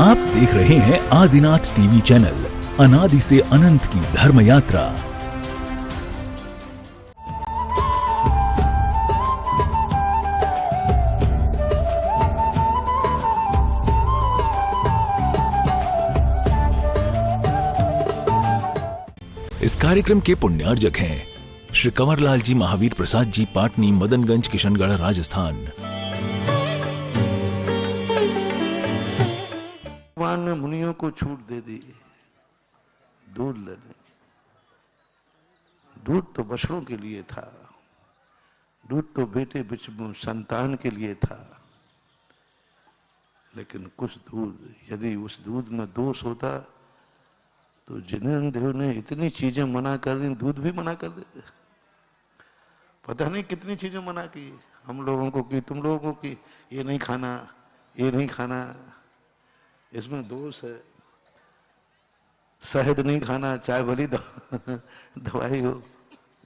आप देख रहे हैं आदिनाथ टीवी चैनल, अनादि से अनंत की धर्म यात्रा। इस कार्यक्रम के पुण्यार्जक हैं श्री कंवरलाल जी महावीर प्रसाद जी, पाटनी, मदनगंज, किशनगढ़, राजस्थान। भगवान ने मुनियों को छूट दे दी दूध लेने। दूध तो बछड़ों के लिए था, दूध तो बेटे संतान के लिए था, लेकिन कुछ दूध, यदि उस दूध में दोष होता तो जिनेंद्र ने इतनी चीजें मना कर दी, दूध भी मना कर देते। पता नहीं कितनी चीजें मना की हम लोगों को, की तुम लोगों को, की ये नहीं खाना, ये नहीं खाना, इसमें दोष है, शहद नहीं खाना, चाय भली दवाई हो,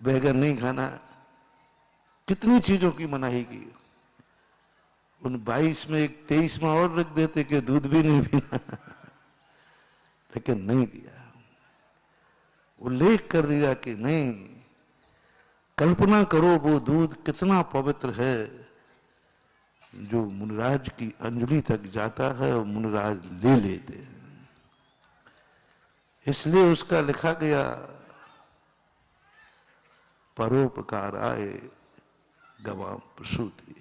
बैगन नहीं खाना, कितनी चीजों की मनाही की। उन 22 में एक 23वां और रख देते कि दूध भी नहीं पीना, लेकिन नहीं दिया। उल्लेख कर दिया कि नहीं, कल्पना करो वो दूध कितना पवित्र है जो मुनिराज की अंजलि तक जाता है और मुनिराज ले लेते हैं। इसलिए उसका लिखा गया, परोपकार आए गवाम प्रसूति।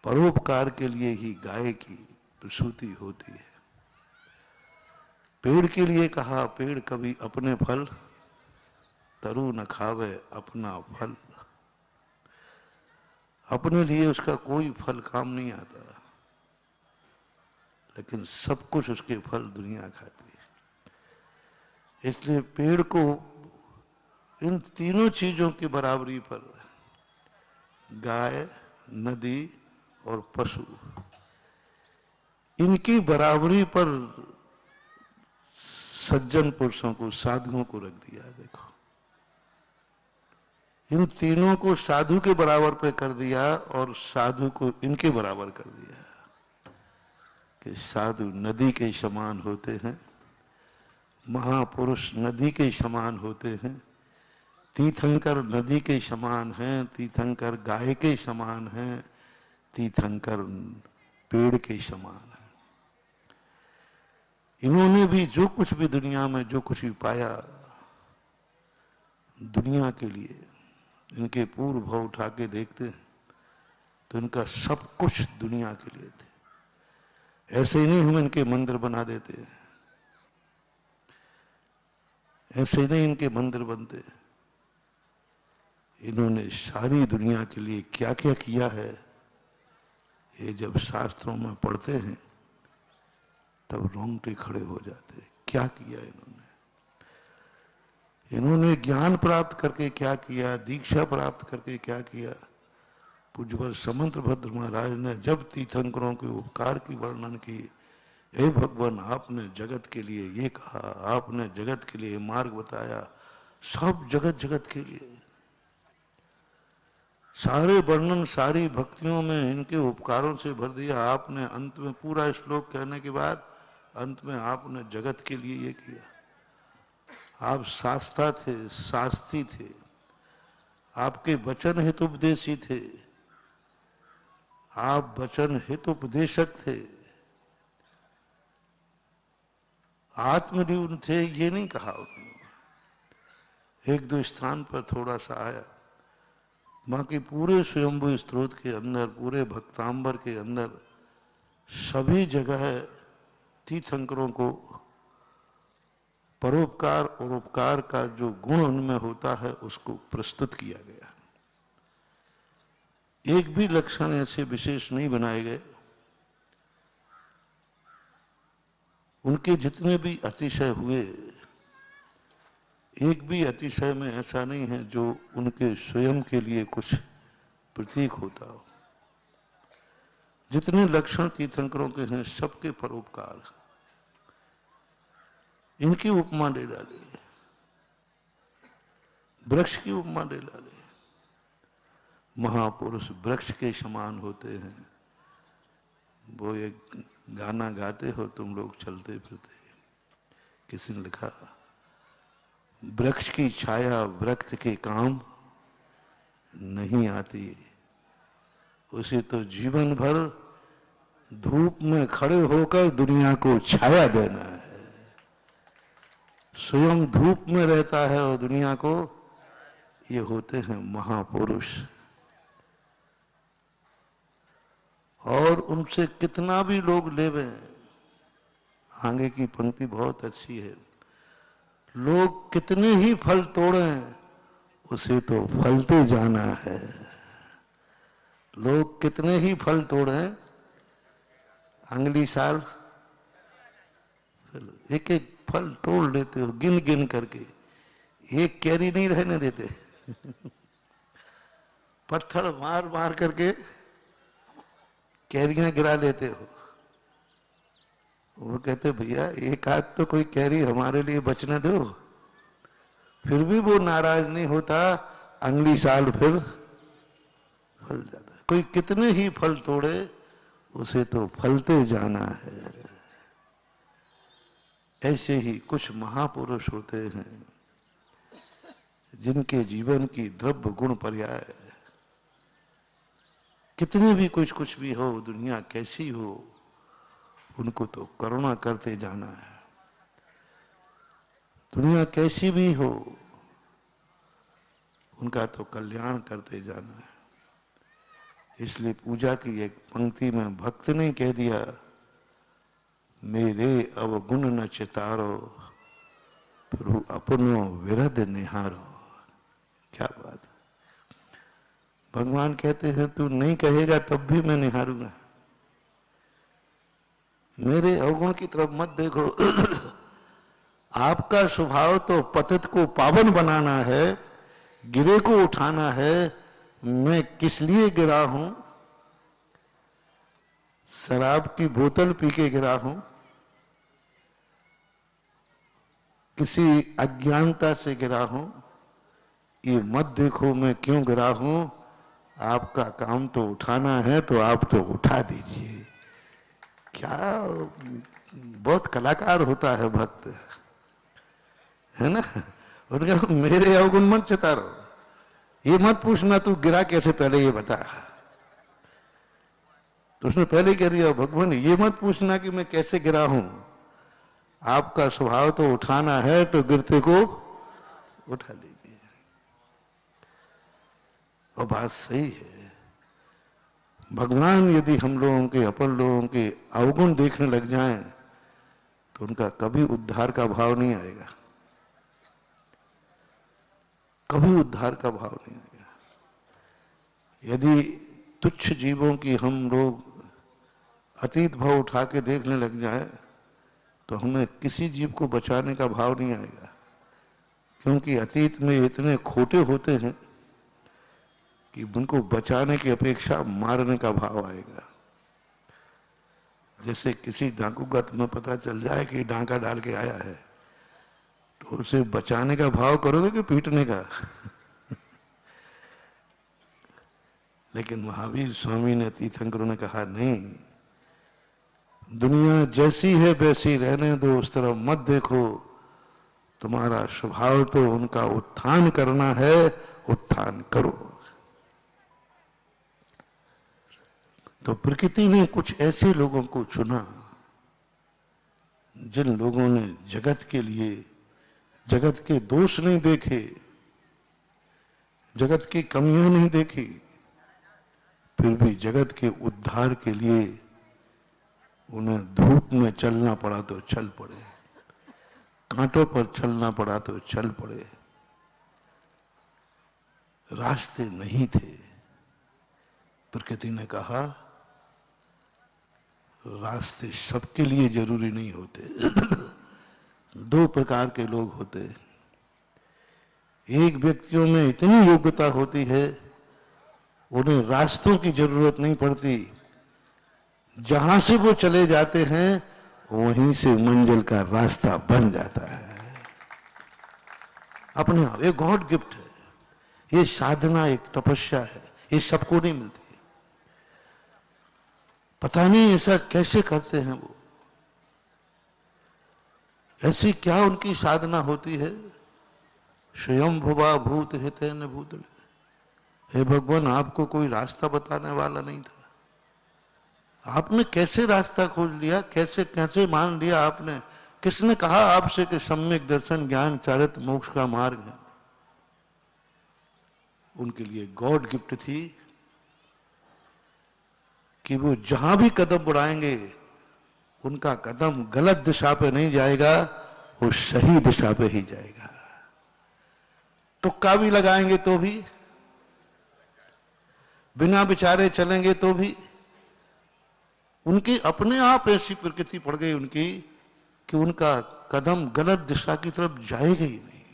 परोपकार के लिए ही गाय की प्रसूति होती है। पेड़ के लिए कहा, पेड़ कभी अपने फल तरु न खावे अपना फल। अपने लिए उसका कोई फल काम नहीं आता, लेकिन सब कुछ उसके फल दुनिया खाती है। इसलिए पेड़ को इन तीनों चीजों की बराबरी पर, गाय, नदी और पशु, इनकी बराबरी पर सज्जन पुरुषों को, साधुओं को रख दिया। देखो, इन तीनों को साधु के बराबर पे कर दिया और साधु को इनके बराबर कर दिया कि साधु नदी के समान होते हैं, महापुरुष नदी के समान होते हैं, तीर्थंकर नदी के समान हैं, तीर्थंकर गाय के समान हैं, तीर्थंकर पेड़ के समान हैं। इन्होंने भी जो कुछ भी दुनिया में जो कुछ भी पाया, दुनिया के लिए, इनके पूर्व भाव उठा के देखते हैं तो इनका सब कुछ दुनिया के लिए थे। ऐसे ही नहीं हम इनके मंदिर बना देते, ऐसे नहीं इनके मंदिर बनते। इन्होंने सारी दुनिया के लिए क्या क्या किया है, ये जब शास्त्रों में पढ़ते हैं तब रोंगटे खड़े हो जाते। क्या किया इन्होंने? इन्होंने ज्ञान प्राप्त करके क्या किया, दीक्षा प्राप्त करके क्या किया। पूज्यवर समंतभद्र महाराज ने जब तीर्थंकरों के उपकार की वर्णन की, हे भगवान आपने जगत के लिए ये कहा, आपने जगत के लिए मार्ग बताया, सब जगत जगत के लिए, सारे वर्णन सारी भक्तियों में इनके उपकारों से भर दिया आपने। अंत में पूरा श्लोक कहने के बाद अंत में आपने जगत के लिए ये किया। आप शास्ता थे, शास्त्री थे, आपके वचन हितोपदेशी थे, आप वचन हितोपदेशक थे, आत्मनिर्भर थे, ये नहीं कहा उन्होंने। एक दो स्थान पर थोड़ा सा आया, बाकी पूरे स्वयंभू स्त्रोत के अंदर, पूरे भक्तांबर के अंदर, सभी जगह तीर्थंकरों को परोपकार और उपकार का जो गुण उनमें होता है उसको प्रस्तुत किया गया। एक भी लक्षण ऐसे विशेष नहीं बनाए गए। उनके जितने भी अतिशय हुए, एक भी अतिशय में ऐसा नहीं है जो उनके स्वयं के लिए कुछ प्रतीक होता हो। जितने लक्षण तीर्थंकरों के हैं सबके परोपकार। इनकी उपमा ले डाले, वृक्ष की उपमा ले डाले। महापुरुष वृक्ष के समान होते हैं, वो एक गाना गाते हो तुम लोग चलते फिरते, किसी ने लिखा, वृक्ष की छाया वृक्ष के काम नहीं आती, उसे तो जीवन भर धूप में खड़े होकर दुनिया को छाया देना है। स्वयं धूप में रहता है और दुनिया को, ये होते हैं महापुरुष। और उनसे कितना भी लोग लेवे, आगे की पंक्ति बहुत अच्छी है, लोग कितने ही फल तोड़ें उसे तो फलते जाना है। लोग कितने ही फल तोड़ें, अगली साल एक एक फल तोड़ लेते हो गिन गिन करके, एक कैरी नहीं रहने देते। पत्थर मार मार करके कैरियां गिरा लेते हो। वो कहते भैया एक आध तो कोई कैरी हमारे लिए बचने दो, फिर भी वो नाराज नहीं होता, अगली साल फिर फल जाता है। कोई कितने ही फल तोड़े उसे तो फलते जाना है। ऐसे ही कुछ महापुरुष होते हैं जिनके जीवन की द्रव्य गुण पर्याय, कितने भी कुछ भी हो, दुनिया कैसी हो, उनको तो करुणा करते जाना है। दुनिया कैसी भी हो, उनका तो कल्याण करते जाना है। इसलिए पूजा की एक पंक्ति में भक्त ने कह दिया, मेरे अवगुण न चितारो प्रभु अपनो विरद निहारो। क्या बात। भगवान कहते हैं तू नहीं कहेगा तब भी मैं निहारूंगा, मेरे अवगुण की तरफ मत देखो। आपका स्वभाव तो पतित को पावन बनाना है, गिरे को उठाना है। मैं किस लिए गिरा हूं? शराब की बोतल पी के गिरा हूं, किसी अज्ञानता से गिरा हूं, ये मत देखो मैं क्यों गिरा हूं। आपका काम तो उठाना है तो आप तो उठा दीजिए। क्या बहुत कलाकार होता है भक्त, है ना। उनका मेरे अवगुण मत चितारो, ये मत पूछना तू गिरा कैसे, पहले ये बता। तो उसने पहले कह दिया भगवान ये मत पूछना कि मैं कैसे गिरा हूं, आपका स्वभाव तो उठाना है तो गिरते को उठा लीजिए। और बात सही है। भगवान यदि हम लोगों के, अपन लोगों के अवगुण देखने लग जाएं तो उनका कभी उद्धार का भाव नहीं आएगा, कभी उद्धार का भाव नहीं आएगा। यदि तुच्छ जीवों की हम लोग अतीत भाव उठा के देखने लग जाए तो हमें किसी जीव को बचाने का भाव नहीं आएगा, क्योंकि अतीत में इतने खोटे होते हैं कि उनको बचाने की अपेक्षा मारने का भाव आएगा। जैसे किसी डाकू का तुम्हें पता चल जाए कि डांका डाल के आया है तो उसे बचाने का भाव करोगे कि पीटने का। लेकिन महावीर स्वामी ने, तीर्थंकरों ने कहा नहीं, दुनिया जैसी है वैसी रहने दो, उस तरफ मत देखो। तुम्हारा स्वभाव तो उनका उत्थान करना है, उत्थान करो। तो प्रकृति ने कुछ ऐसे लोगों को चुना जिन लोगों ने जगत के लिए, जगत के दोष नहीं देखे, जगत की कमियां नहीं देखी, फिर भी जगत के उद्धार के लिए उन्हें धूप में चलना पड़ा तो चल पड़े, कांटों पर चलना पड़ा तो चल पड़े। रास्ते नहीं थे। प्रकृति ने कहा रास्ते सबके लिए जरूरी नहीं होते। दो प्रकार के लोग होते। एक व्यक्तियों में इतनी योग्यता होती है उन्हें रास्तों की जरूरत नहीं पड़ती, जहां से वो चले जाते हैं वहीं से मंजिल का रास्ता बन जाता है अपने आप। ये गॉड गिफ्ट है, ये साधना, एक तपस्या है, ये सबको नहीं मिलती। पता नहीं ऐसा कैसे करते हैं वो, ऐसी क्या उनकी साधना होती है। स्वयं भुवा भूत हिते न भूतले। हे भगवान, आपको कोई रास्ता बताने वाला नहीं था, आपने कैसे रास्ता खोज लिया, कैसे कैसे मान लिया आपने। किसने कहा आपसे कि सम्यक दर्शन ज्ञान चारित्र मोक्ष का मार्ग है। उनके लिए गॉड गिफ्ट थी कि वो जहां भी कदम बढ़ाएंगे उनका कदम गलत दिशा पे नहीं जाएगा, वो सही दिशा पे ही जाएगा। तुक्का भी लगाएंगे तो भी, बिना विचारे चलेंगे तो भी, उनकी अपने आप ऐसी प्रकृति पड़ गई उनकी कि उनका कदम गलत दिशा की तरफ जाएगा ही नहीं।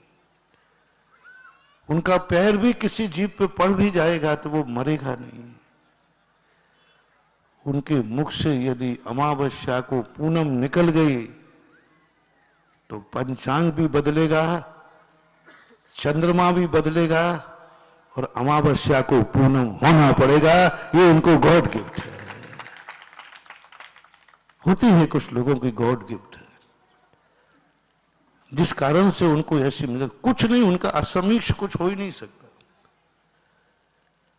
उनका पैर भी किसी जीव पे पड़ भी जाएगा तो वो मरेगा नहीं। उनके मुख से यदि अमावस्या को पूनम निकल गई तो पंचांग भी बदलेगा, चंद्रमा भी बदलेगा और अमावस्या को पूनम होना पड़ेगा। ये उनको गॉड गिफ्ट है। होती है कुछ लोगों की गॉड गिफ्ट है, जिस कारण से उनको ऐसी मिले। कुछ नहीं, उनका असमीक्ष कुछ हो ही नहीं सकता।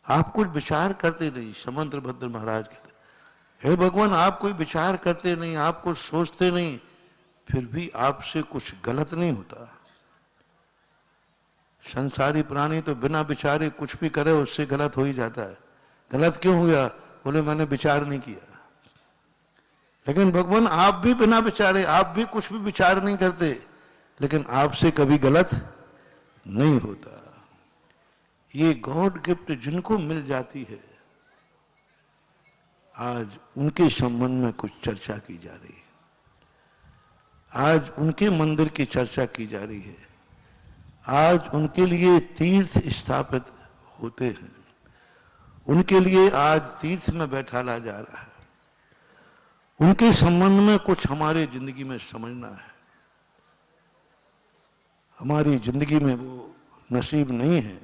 आप कुछ विचार करते नहीं। समंत्र भद्र महाराज कहते, हे भगवान, आप कोई विचार करते नहीं, आप कुछ सोचते नहीं, फिर भी आपसे कुछ गलत नहीं होता। संसारी प्राणी तो बिना विचारे कुछ भी करे उससे गलत हो ही जाता है। गलत क्यों हो गया? बोले मैंने विचार नहीं किया। लेकिन भगवान, आप भी बिना विचारे, आप भी कुछ भी विचार नहीं करते, लेकिन आपसे कभी गलत नहीं होता। ये गॉड गिफ्ट जिनको मिल जाती है, आज उनके संबंध में कुछ चर्चा की जा रही है। आज उनके मंदिर की चर्चा की जा रही है। आज उनके लिए तीर्थ स्थापित होते हैं। उनके लिए आज तीर्थ में बैठाला जा रहा है। उनके संबंध में कुछ हमारे जिंदगी में समझना है। हमारी जिंदगी में वो नसीब नहीं है।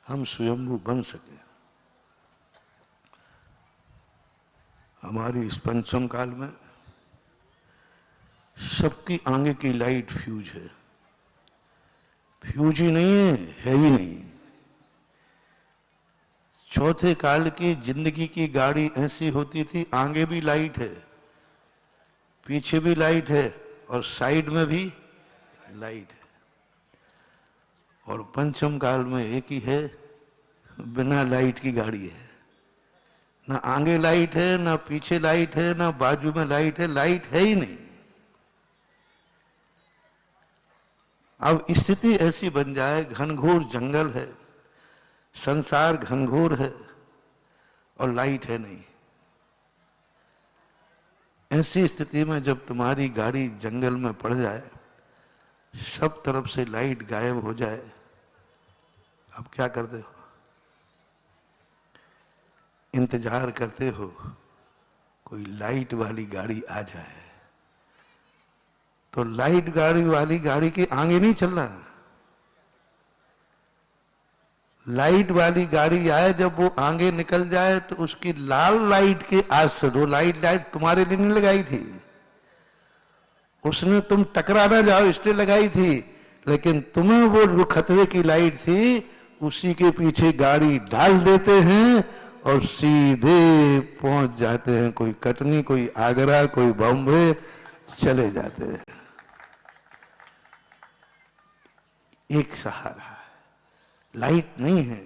हम स्वयंभू बन सके। हमारी इस पंचम काल में सबकी आगे की लाइट फ्यूज है। फ्यूज ही नहीं है ही नहीं। चौथे काल की जिंदगी की गाड़ी ऐसी होती थी, आगे भी लाइट है, पीछे भी लाइट है और साइड में भी लाइट है। और पंचम काल में एक ही है, बिना लाइट की गाड़ी है। ना आगे लाइट है, ना पीछे लाइट है, ना बाजू में लाइट है, लाइट है ही नहीं। अब स्थिति ऐसी बन जाए, घनघोर जंगल है, संसार घनघोर है और लाइट है नहीं। ऐसी स्थिति में जब तुम्हारी गाड़ी जंगल में पड़ जाए, सब तरफ से लाइट गायब हो जाए, अब क्या करते हो? इंतजार करते हो कोई लाइट वाली गाड़ी आ जाए। तो लाइट गाड़ी वाली गाड़ी के आगे नहीं चल रहा। लाइट वाली गाड़ी आए, जब वो आगे निकल जाए तो उसकी लाल लाइट के आज से, वो लाइट तुम्हारे लिए नहीं लगाई थी, उसने तुम टकरा ना जाओ इसलिए लगाई थी, लेकिन तुम्हें वो जो खतरे की लाइट थी उसी के पीछे गाड़ी डाल देते हैं और सीधे पहुंच जाते हैं। कोई कटनी, कोई आगरा, कोई बॉम्बे चले जाते हैं। एक सहारा है, लाइट नहीं है,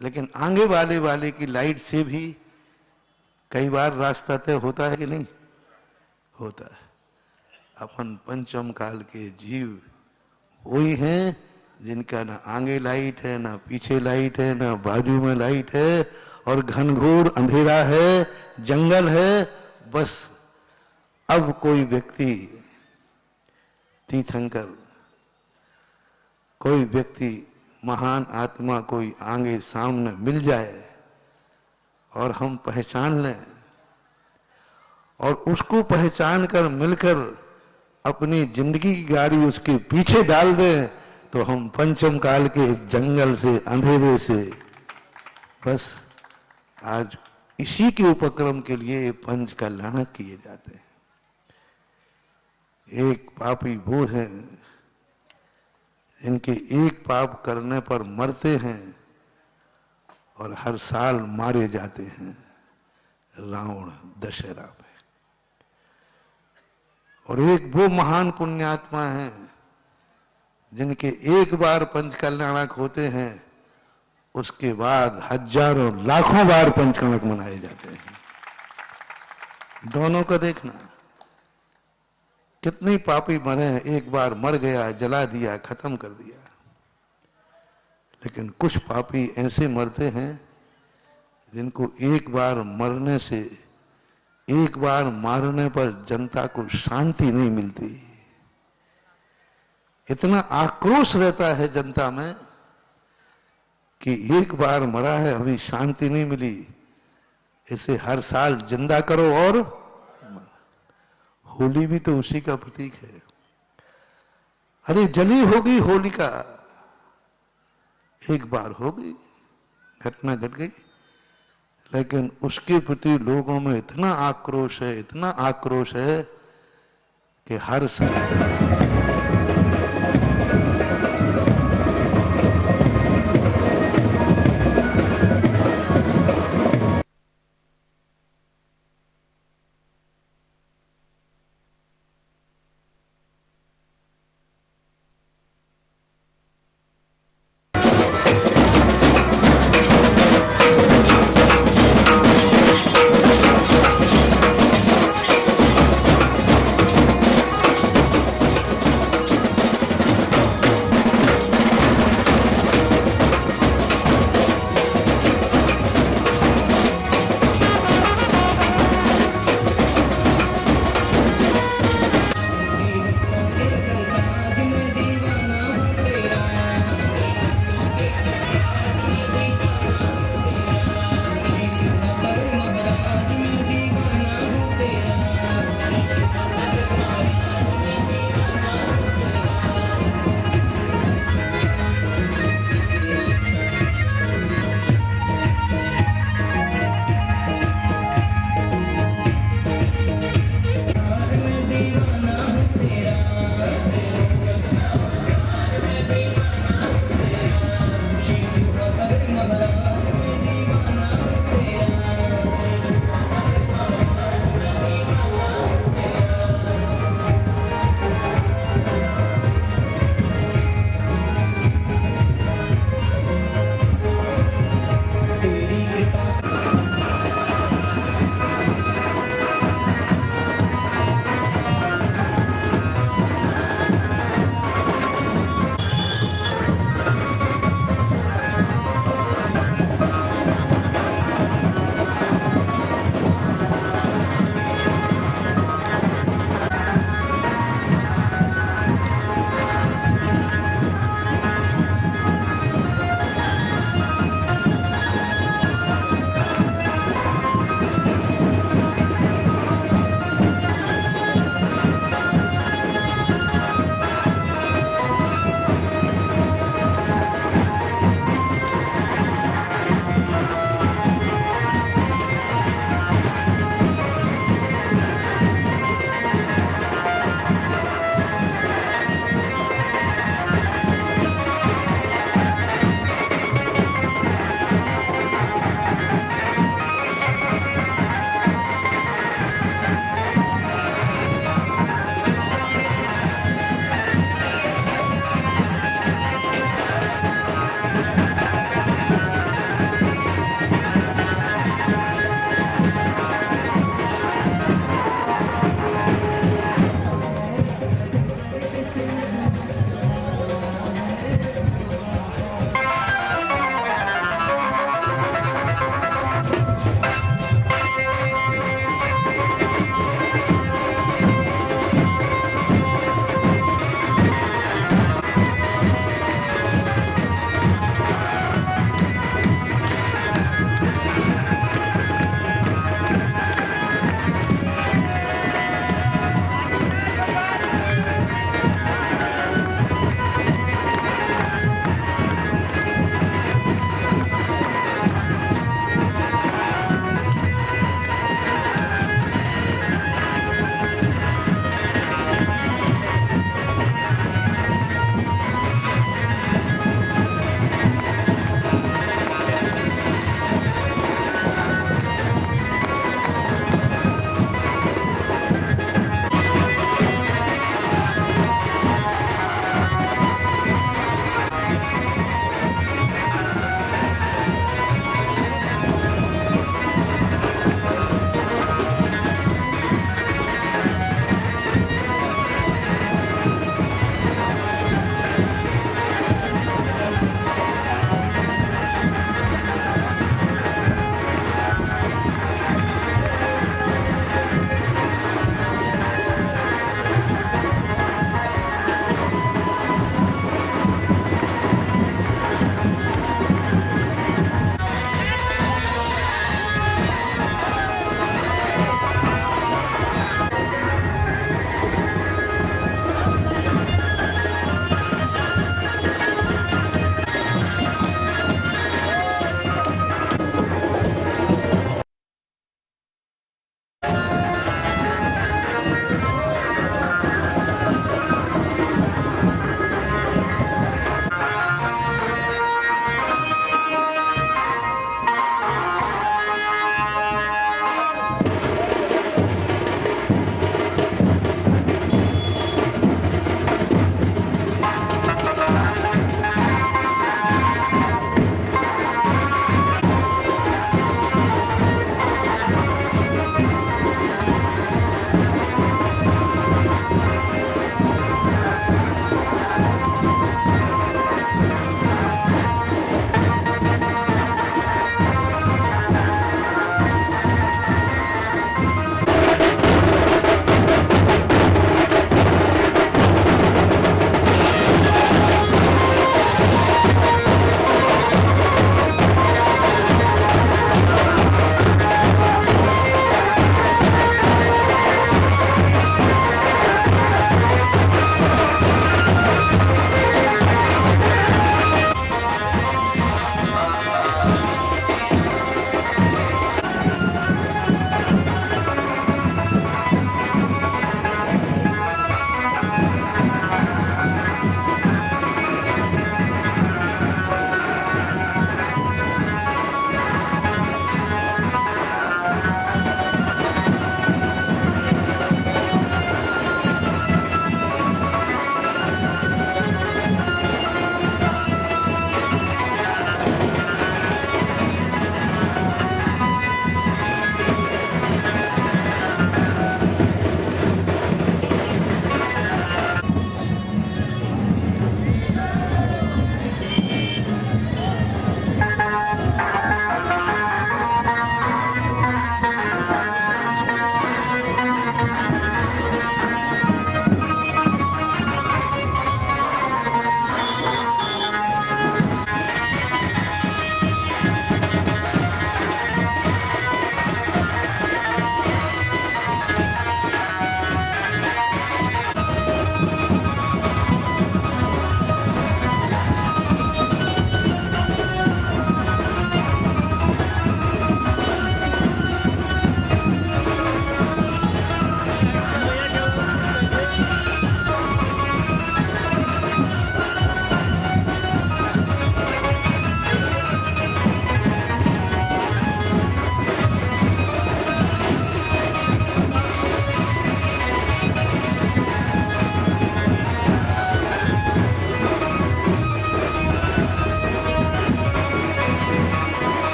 लेकिन आगे वाले की लाइट से भी कई बार रास्ता तय होता है कि नहीं होता है। अपन पंचम काल के जीव वही हैं जिनका ना आगे लाइट है, ना पीछे लाइट है, ना बाजू में लाइट है, और घनघोर अंधेरा है, जंगल है। बस अब कोई व्यक्ति तीर्थंकर, कोई व्यक्ति महान आत्मा कोई आगे सामने मिल जाए और हम पहचान लें और उसको पहचान कर मिलकर अपनी जिंदगी की गाड़ी उसके पीछे डाल दें, तो हम पंचम काल के जंगल से, अंधेरे से, बस आज इसी के उपक्रम के लिए पंच कल्याण किए जाते हैं। एक पापी वो हैं इनके एक पाप करने पर मरते हैं और हर साल मारे जाते हैं रावण दशहरा पे। और एक वो महान पुण्यात्मा हैं जिनके एक बार पंच कल्याणक होते हैं, उसके बाद हजारों लाखों बार पंचकणक मनाए जाते हैं। दोनों का देखना, कितने पापी मरे हैं, एक बार मर गया, जला दिया, खत्म कर दिया। लेकिन कुछ पापी ऐसे मरते हैं जिनको एक बार मरने से, एक बार मारने पर जनता को शांति नहीं मिलती। इतना आक्रोश रहता है जनता में कि एक बार मरा है, अभी शांति नहीं मिली, इसे हर साल जिंदा करो। और होली भी तो उसी का प्रतीक है। अरे जली होगी होलिका, एक बार हो गई, घटना घट गई, लेकिन उसके प्रति लोगों में इतना आक्रोश है, इतना आक्रोश है कि हर साल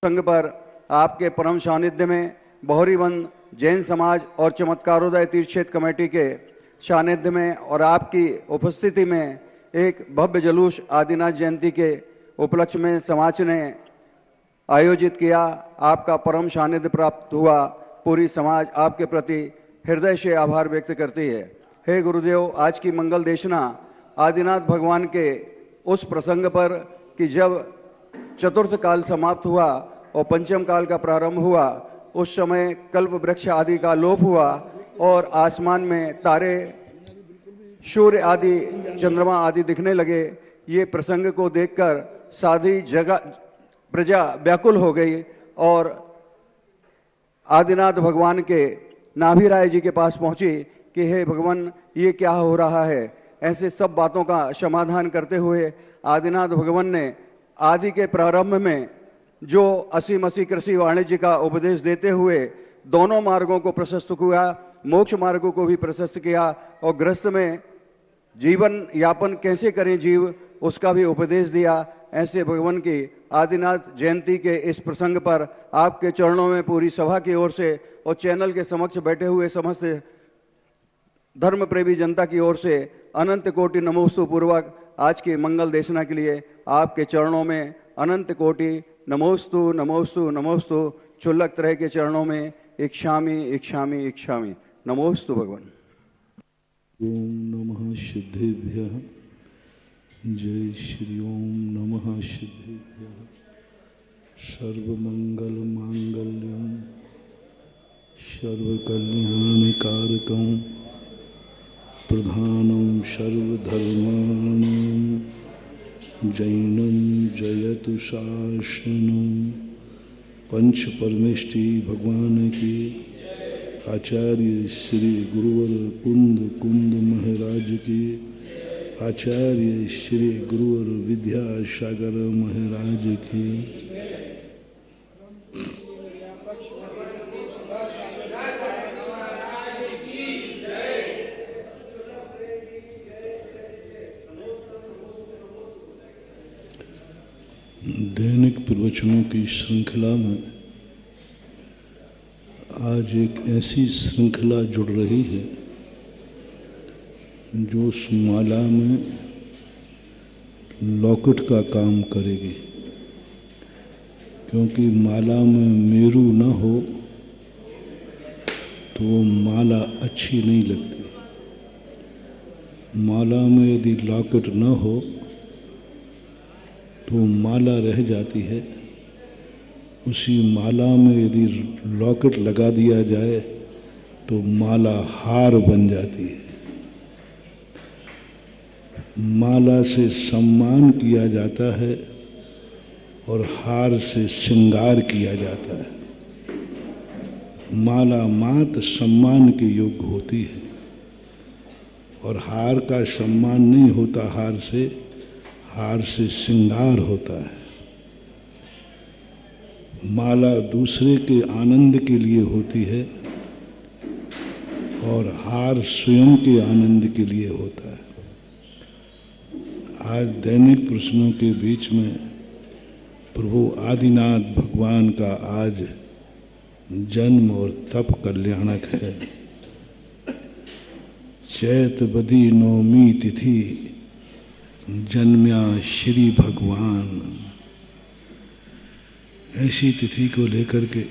संघ पर आपके परम सानिध्य में बहोरीबंद जैन समाज और चमत्कारोदय तीर्थ क्षेत्र कमेटी के सानिध्य में और आपकी उपस्थिति में एक भव्य जुलूस आदिनाथ जयंती के उपलक्ष्य में समाज ने आयोजित किया। आपका परम सानिध्य प्राप्त हुआ। पूरी समाज आपके प्रति हृदय से आभार व्यक्त करती है। हे गुरुदेव, आज की मंगल देशना आदिनाथ भगवान के उस प्रसंग पर कि जब चतुर्थ काल समाप्त हुआ और पंचम काल का प्रारंभ हुआ, उस समय कल्प वृक्ष आदि का लोप हुआ और आसमान में तारे, सूर्य आदि, चंद्रमा आदि दिखने लगे। ये प्रसंग को देखकर सारी जगह प्रजा व्याकुल हो गई और आदिनाथ भगवान के नाभि राय जी के पास पहुंची कि हे भगवान, ये क्या हो रहा है। ऐसे सब बातों का समाधान करते हुए आदिनाथ भगवान ने आदि के प्रारंभ में जो असी कृषि वाणिज्य का उपदेश देते हुए दोनों मार्गों को प्रशस्त किया, मोक्ष मार्गों को भी प्रशस्त किया और गृहस्थ में जीवन यापन कैसे करें जीव, उसका भी उपदेश दिया। ऐसे भगवान की आदिनाथ जयंती के इस प्रसंग पर आपके चरणों में पूरी सभा की ओर से और चैनल के समक्ष बैठे हुए समस्त धर्म प्रेमी जनता की ओर से अनंत कोटि नमोस्तु पूर्वक आज की मंगल देशना के लिए आपके चरणों में अनंत कोटि नमोस्तु नमोस्तु नमोस्तु चुल्लक तरह के चरणों में इच्छामि इच्छामि इच्छामि नमोस्तु भगवान। ओम नमः सिद्धेभ्यः। जय श्री ओम नमः सिद्धेभ्यः। सर्वमंगल मांगल्यं सर्वकल्याणकारकं प्रधानं सर्वधर्माणां जैनं जयतु शासनं। पंच परमेष्टि भगवान की आचार्य श्री गुरुवर कुंद महाराज की, आचार्य श्री गुरुवर विद्यासागर महाराज की। दैनिक प्रवचनों की श्रृंखला में आज एक ऐसी श्रृंखला जुड़ रही है जो उस माला में लॉकेट का काम करेगी, क्योंकि माला में मेरू न हो तो वो माला अच्छी नहीं लगती। माला में यदि लॉकेट न हो तो माला रह जाती है। उसी माला में यदि लॉकेट लगा दिया जाए तो माला हार बन जाती है। माला से सम्मान किया जाता है और हार से श्रृंगार किया जाता है। माला मात्र सम्मान के योग्य होती है और हार का सम्मान नहीं होता, हार से श्रृंगार होता है। माला दूसरे के आनंद के लिए होती है और हार स्वयं के आनंद के लिए होता है। आज दैनिक प्रश्नों के बीच में प्रभु आदिनाथ भगवान का आज जन्म और तप कल्याणक है। चैत बदी नवमी तिथि जन्म्या श्री भगवान। ऐसी तिथि को लेकर के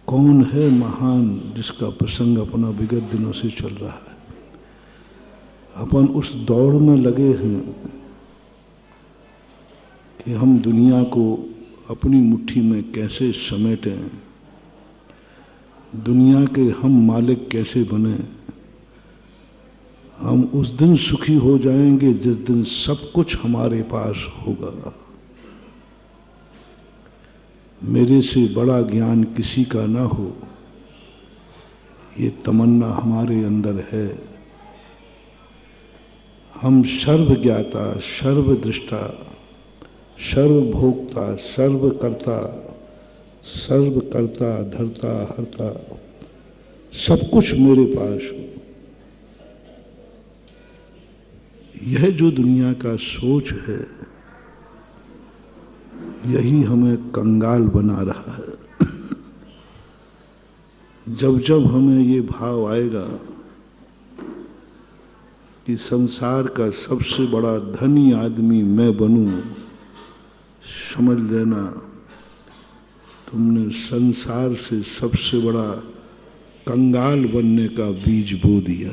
कौन है महान जिसका प्रसंग अपना विगत दिनों से चल रहा है। अपन उस दौड़ में लगे हैं कि हम दुनिया को अपनी मुट्ठी में कैसे समेटें, दुनिया के हम मालिक कैसे बने। हम उस दिन सुखी हो जाएंगे जिस दिन सब कुछ हमारे पास होगा। मेरे से बड़ा ज्ञान किसी का ना हो, ये तमन्ना हमारे अंदर है। हम सर्वज्ञाता, सर्वदृष्टा, सर्वभोक्ता, सर्वकर्ता, सर्वकर्ता, धर्ता, हर्ता, सब कुछ मेरे पास हो। यह जो दुनिया का सोच है, यही हमें कंगाल बना रहा है। जब जब हमें ये भाव आएगा कि संसार का सबसे बड़ा धनी आदमी मैं बनूं, समझ लेना तुमने संसार से सबसे बड़ा कंगाल बनने का बीज बो दिया।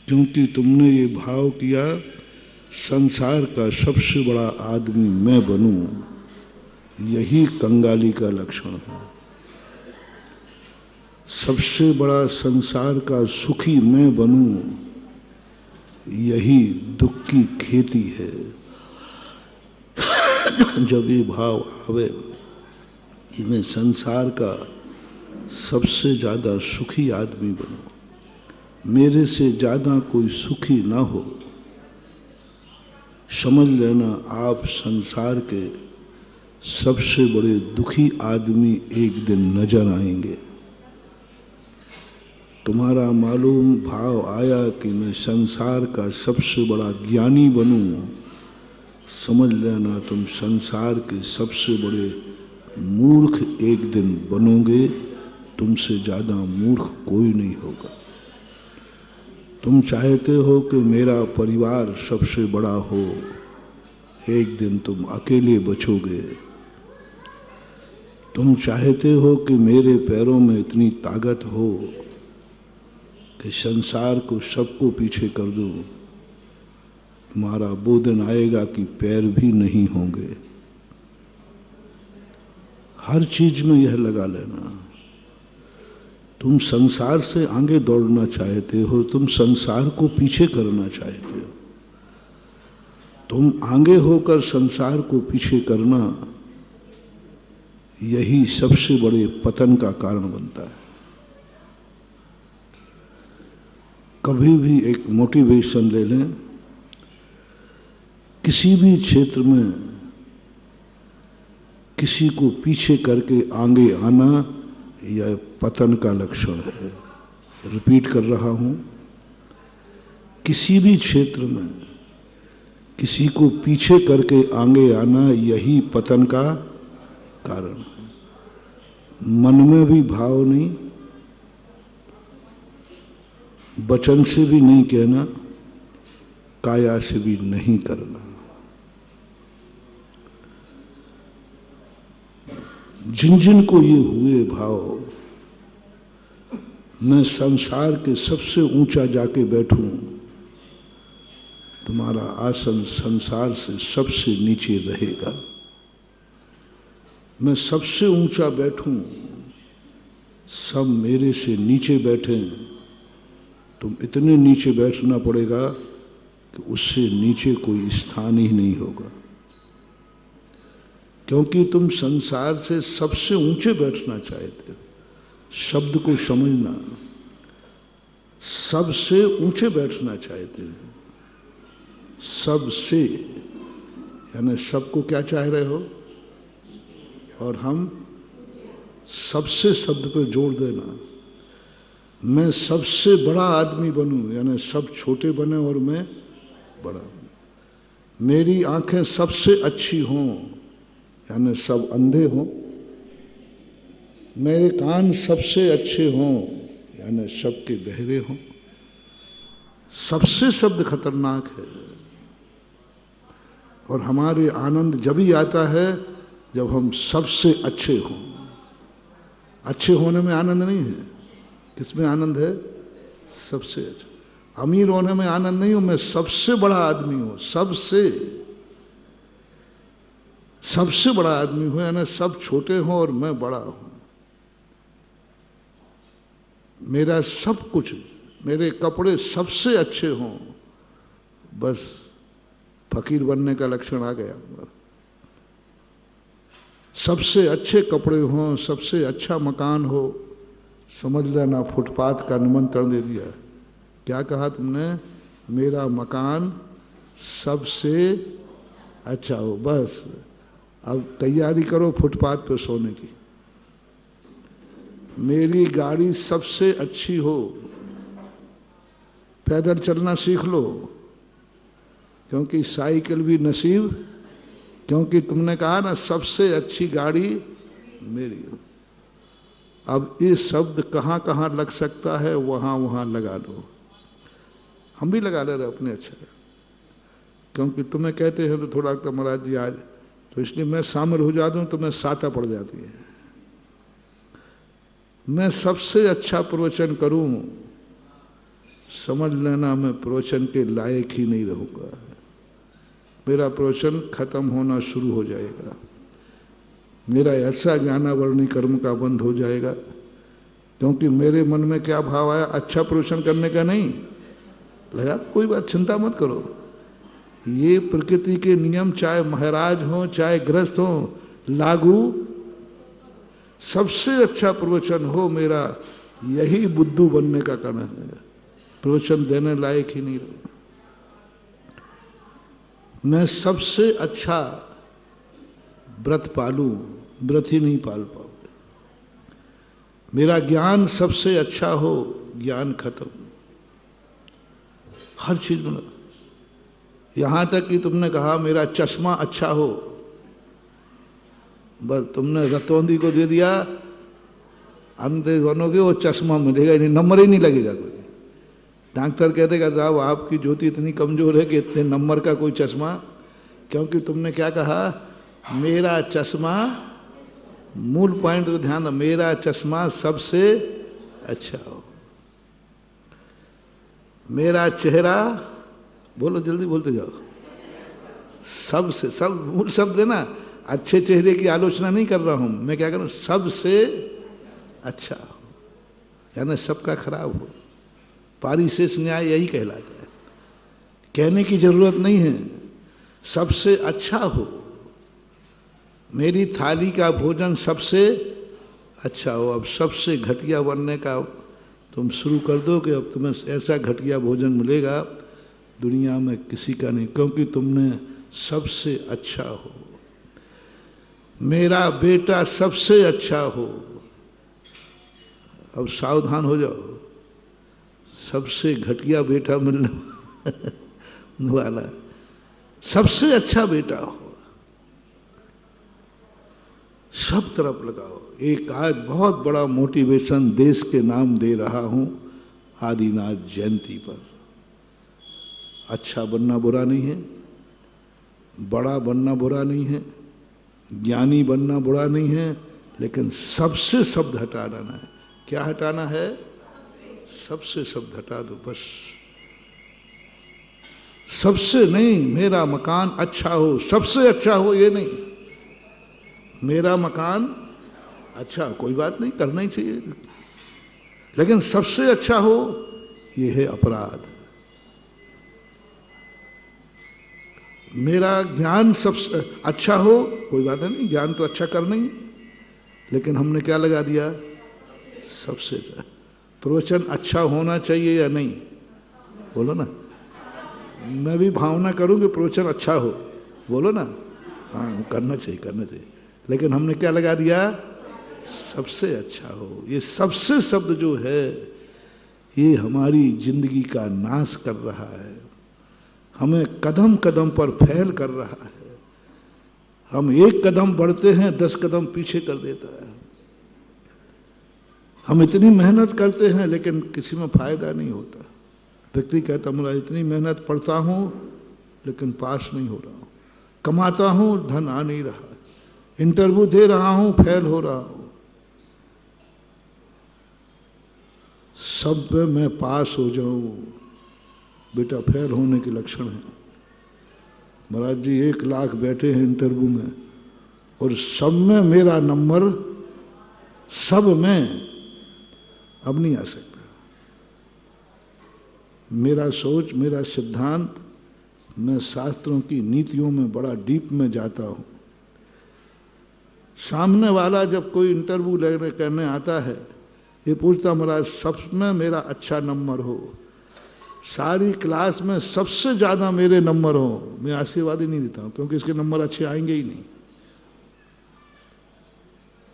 क्योंकि तुमने ये भाव किया संसार का सबसे बड़ा आदमी मैं बनूं, यही कंगाली का लक्षण है। सबसे बड़ा संसार का सुखी मैं बनूं, यही दुख की खेती है। जब ये भाव आवे कि मैं संसार का सबसे ज्यादा सुखी आदमी बनूं, मेरे से ज्यादा कोई सुखी ना हो, समझ लेना आप संसार के सबसे बड़े दुखी आदमी एक दिन नजर आएंगे। तुम्हारा मालूम भाव आया कि मैं संसार का सबसे बड़ा ज्ञानी बनूं, समझ लेना तुम संसार के सबसे बड़े मूर्ख एक दिन बनोगे। तुमसे ज्यादा मूर्ख कोई नहीं होगा। तुम चाहते हो कि मेरा परिवार सबसे बड़ा हो, एक दिन तुम अकेले बचोगे। तुम चाहते हो कि मेरे पैरों में इतनी ताकत हो कि संसार को सबको पीछे कर दूं। तुम्हारा वो दिन आएगा कि पैर भी नहीं होंगे। हर चीज में यह लगा लेना। तुम संसार से आगे दौड़ना चाहते हो, तुम संसार को पीछे करना चाहते हो। तुम आगे होकर संसार को पीछे करना, यही सबसे बड़े पतन का कारण बनता है। कभी भी एक मोटिवेशन ले लें, किसी भी क्षेत्र में किसी को पीछे करके आगे आना, यह पतन का लक्षण है। रिपीट कर रहा हूं, किसी भी क्षेत्र में किसी को पीछे करके आगे आना, यही पतन का कारण है। मन में भी भाव नहीं, वचन से भी नहीं कहना, काया से भी नहीं करना। जिन जिन को ये हुए भाव, मैं संसार के सबसे ऊंचा जाके बैठूं, तुम्हारा आसन संसार से सबसे नीचे रहेगा। मैं सबसे ऊंचा बैठूं, सब मेरे से नीचे बैठे, तुम इतने नीचे बैठना पड़ेगा कि उससे नीचे कोई स्थान ही नहीं होगा। क्योंकि तुम संसार से सबसे ऊंचे बैठना चाहते हो। शब्द को समझना, सबसे ऊंचे बैठना चाहते हो। सबसे यानी सबको क्या चाह रहे हो, और हम सबसे शब्द पे जोड़ देना। मैं सबसे बड़ा आदमी बनूं, यानी सब छोटे बने और मैं बड़ा बनूं। मेरी आंखें सबसे अच्छी हों, यानी सब अंधे हों। मेरे कान सबसे अच्छे हों, यानी सबके बहरे हों। सबसे शब्द खतरनाक है। और हमारे आनंद जब ही आता है जब हम सबसे अच्छे हों। अच्छे होने में आनंद नहीं है। किसमें आनंद है? सबसे अच्छा। अमीर होने में आनंद नहीं हो, मैं सबसे बड़ा आदमी हूं, सबसे बड़ा आदमी हूं, यानी सब छोटे हों और मैं बड़ा हूं। मेरा सब कुछ, मेरे कपड़े सबसे अच्छे हों, बस फकीर बनने का लक्षण आ गया। सबसे अच्छे कपड़े हों, सबसे अच्छा मकान हो, समझ लेना फुटपाथ का निमंत्रण दे दिया। क्या कहा तुमने? मेरा मकान सबसे अच्छा हो। बस अब तैयारी करो फुटपाथ पे सोने की। मेरी गाड़ी सबसे अच्छी हो, पैदल चलना सीख लो, क्योंकि साइकिल भी नसीब क्योंकि तुमने कहा ना सबसे अच्छी गाड़ी मेरी हो। अब इस शब्द कहाँ कहाँ लग सकता है वहां वहां लगा लो। हम भी लगा ले रहे अपने अच्छा, क्योंकि तुम्हें कहते हैं तो थोड़ा तो महाराज जी आज, तो इसलिए मैं शामिल हो जाता हूं तो मैं साता पड़ जाती है। मैं सबसे अच्छा प्रवचन करूं, समझ लेना मैं प्रवचन के लायक ही नहीं रहूंगा। मेरा प्रवचन खत्म होना शुरू हो जाएगा। मेरा ऐसा ज्ञानावरणी कर्म का बंद हो जाएगा, क्योंकि मेरे मन में क्या भाव आया, अच्छा प्रवचन करने का नहीं लगा। कोई बात चिंता मत करो, ये प्रकृति के नियम चाहे महाराज हो चाहे गृहस्थ हो लागू। सबसे अच्छा प्रवचन हो मेरा, यही बुद्धू बनने का कारण है। प्रवचन देने लायक ही नहीं रहो। मैं सबसे अच्छा व्रत पालूं, व्रत ही नहीं पाल पाऊं। मेरा ज्ञान सबसे अच्छा हो, ज्ञान खत्म। हर चीज में, यहां तक कि तुमने कहा मेरा चश्मा अच्छा हो, बस तुमने रतौंधी को दे दिया, अंधे बनोगे वो चश्मा मिलेगा ही नहीं, नंबर ही नहीं लगेगा कोई। डॉक्टर कहते कि साहब आपकी ज्योति इतनी कमजोर है कि इतने नंबर का कोई चश्मा, क्योंकि तुमने क्या कहा, मेरा चश्मा, मूल पॉइंट को ध्यान दो, मेरा चश्मा सबसे अच्छा हो। मेरा चेहरा, बोलो जल्दी बोलते जाओ, सबसे, सब मूल शब्द है ना। अच्छे चेहरे की आलोचना नहीं कर रहा हूं मैं, क्या कर रहा हूं, सबसे अच्छा हो, यानी सबका खराब हो। पारिशेष न्याय यही कहलाता है। कहने की जरूरत नहीं है, सबसे अच्छा हो। मेरी थाली का भोजन सबसे अच्छा हो। अब सबसे घटिया बनने का तुम शुरू कर दो कि अब तुम्हें ऐसा घटिया भोजन मिलेगा दुनिया में किसी का नहीं, क्योंकि तुमने सबसे अच्छा हो। मेरा बेटा सबसे अच्छा हो। अब सावधान हो जाओ, सबसे घटिया बेटा मिलने वाला, सबसे अच्छा बेटा हो। सब तरफ लगाओ। एक आज बहुत बड़ा मोटिवेशन देश के नाम दे रहा हूं आदिनाथ जयंती पर। अच्छा बनना बुरा नहीं है, बड़ा बनना बुरा नहीं है, ज्ञानी बनना बुरा नहीं है, लेकिन सबसे शब्द हटाना है। क्या हटाना है? सबसे शब्द हटा दो बस। सबसे नहीं, मेरा मकान अच्छा हो, सबसे अच्छा हो ये नहीं। मेरा मकान अच्छा, कोई बात नहीं, करना ही चाहिए, लेकिन सबसे अच्छा हो ये है अपराध। मेरा ज्ञान सबसे अच्छा हो, कोई बात नहीं, ज्ञान तो अच्छा करना ही, लेकिन हमने क्या लगा दिया, सबसे अच्छा। प्रवचन अच्छा होना चाहिए या नहीं, बोलो ना। मैं भी भावना करूं कि प्रवचन अच्छा हो, बोलो ना। हाँ, करना चाहिए, करना चाहिए, लेकिन हमने क्या लगा दिया, सबसे अच्छा हो। ये सबसे शब्द जो है ये हमारी जिंदगी का नाश कर रहा है, हमें कदम कदम पर फैल कर रहा है। हम एक कदम बढ़ते हैं 10 कदम पीछे कर देता है। हम इतनी मेहनत करते हैं लेकिन किसी में फायदा नहीं होता। व्यक्ति कहता मैं इतनी मेहनत पढ़ता हूं लेकिन पास नहीं हो रहा हूं, कमाता हूं धन आ नहीं रहा, इंटरव्यू दे रहा हूं फेल हो रहा हूं, सब पे मैं पास हो जाऊं, बेटा फेल होने के लक्षण है। महाराज जी 1 लाख बैठे हैं इंटरव्यू में और सब में मेरा नंबर, सब में अब नहीं आ सकता। मेरा सोच, मेरा सिद्धांत, मैं शास्त्रों की नीतियों में बड़ा डीप में जाता हूं। सामने वाला जब कोई इंटरव्यू लेने करने आता है, ये पूछता महाराज सब में मेरा अच्छा नंबर हो, सारी क्लास में सबसे ज्यादा मेरे नंबर हो, मैं आशीर्वाद ही नहीं देता हूं, क्योंकि इसके नंबर अच्छे आएंगे ही नहीं।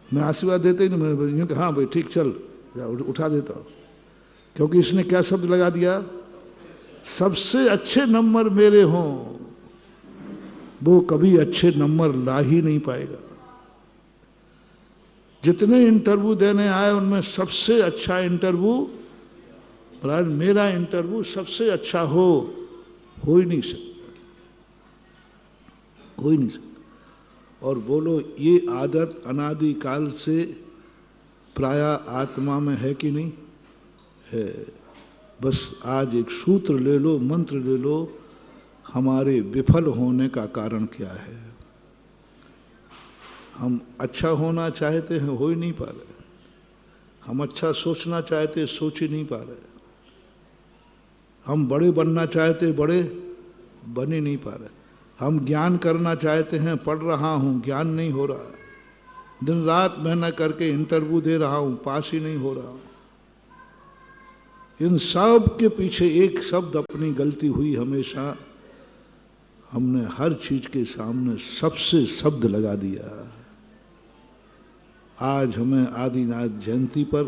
मैं आशीर्वाद देते ही नहीं, मैं हाँ भाई ठीक चल, उठा देता हूं, क्योंकि इसने क्या शब्द लगा दिया, सबसे अच्छे नंबर मेरे हों। वो कभी अच्छे नंबर ला ही नहीं पाएगा। जितने इंटरव्यू देने आए उनमें सबसे अच्छा इंटरव्यू, महाराज मेरा इंटरव्यू सबसे अच्छा हो ही नहीं सकता, हो ही नहीं सकता। और बोलो ये आदत अनादि काल से प्राय आत्मा में है कि नहीं है। बस आज एक सूत्र ले लो, मंत्र ले लो, हमारे विफल होने का कारण क्या है। हम अच्छा होना चाहते हैं, हो ही नहीं पा रहे। हम अच्छा सोचना चाहते, सोच ही नहीं पा रहे। हम बड़े बनना चाहते, बड़े बन ही नहीं पा रहे। हम ज्ञान करना चाहते हैं, पढ़ रहा हूं, ज्ञान नहीं हो रहा। दिन रात मेहनत करके इंटरव्यू दे रहा हूं, पास ही नहीं हो रहा। इन सब के पीछे एक शब्द अपनी गलती हुई। हमेशा हमने हर चीज के सामने सबसे शब्द लगा दिया। आज हमें आदिनाथ जयंती पर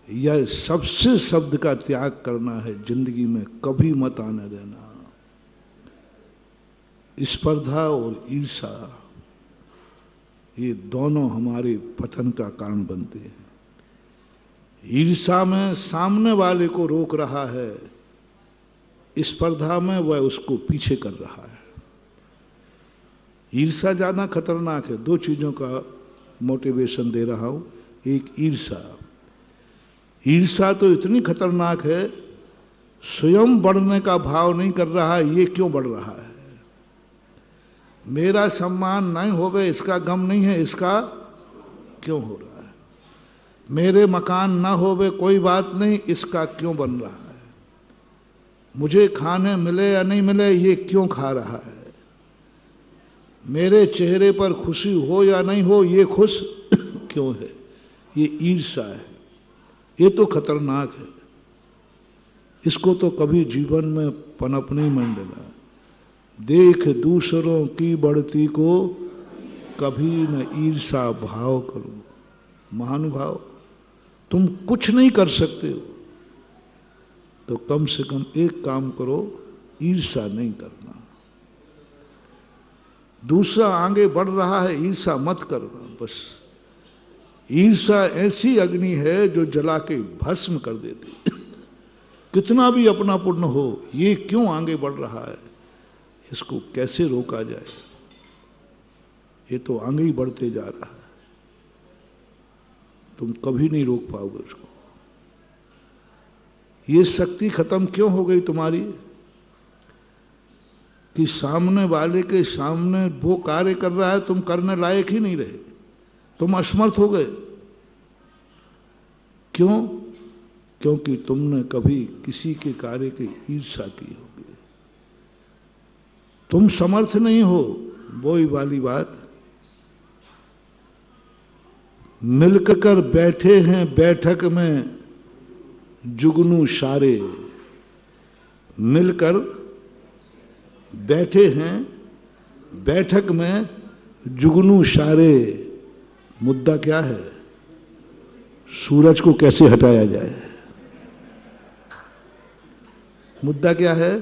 यह सबसे शब्द का त्याग करना है। जिंदगी में कभी मत आने देना स्पर्धा और ईर्षा, ये दोनों हमारे पतन का कारण बनते हैं। ईर्षा में सामने वाले को रोक रहा है, स्पर्धा में वह उसको पीछे कर रहा है। ईर्षा ज्यादा खतरनाक है। दो चीजों का मोटिवेशन दे रहा हूं। एक ईर्षा तो इतनी खतरनाक है, स्वयं बढ़ने का भाव नहीं कर रहा है, ये क्यों बढ़ रहा है। मेरा सम्मान नहीं होवे इसका गम नहीं है, इसका क्यों हो रहा है। मेरे मकान ना होवे कोई बात नहीं, इसका क्यों बन रहा है। मुझे खाने मिले या नहीं मिले, ये क्यों खा रहा है। मेरे चेहरे पर खुशी हो या नहीं हो, ये खुश क्यों है। ये ईर्षा है, ये तो खतरनाक है। इसको तो कभी जीवन में पनप नहीं मन देना। देख दूसरों की बढ़ती को कभी न ईर्षा भाव करो। महानुभाव, तुम कुछ नहीं कर सकते हो तो कम से कम एक काम करो, ईर्षा नहीं करना। दूसरा आगे बढ़ रहा है, ईर्षा मत करना। बस ईर्षा ऐसी अग्नि है जो जला के भस्म कर देती। कितना भी अपना पुण्य हो, ये क्यों आगे बढ़ रहा है, इसको कैसे रोका जाए। ये तो आगे ही बढ़ते जा रहा है, तुम कभी नहीं रोक पाओगे उसको। ये शक्ति खत्म क्यों हो गई तुम्हारी कि सामने वाले के सामने वो कार्य कर रहा है, तुम करने लायक ही नहीं रहे, तुम असमर्थ हो गए। क्यों? क्योंकि तुमने कभी किसी के कार्य की ईर्षा की होगी। तुम समर्थ नहीं हो, वही वाली बात। मिलकर बैठे हैं बैठक में जुगनू सारे। मिलकर बैठे हैं बैठक में जुगनू सारे। मुद्दा क्या है? सूरज को कैसे हटाया जाए। मुद्दा क्या है?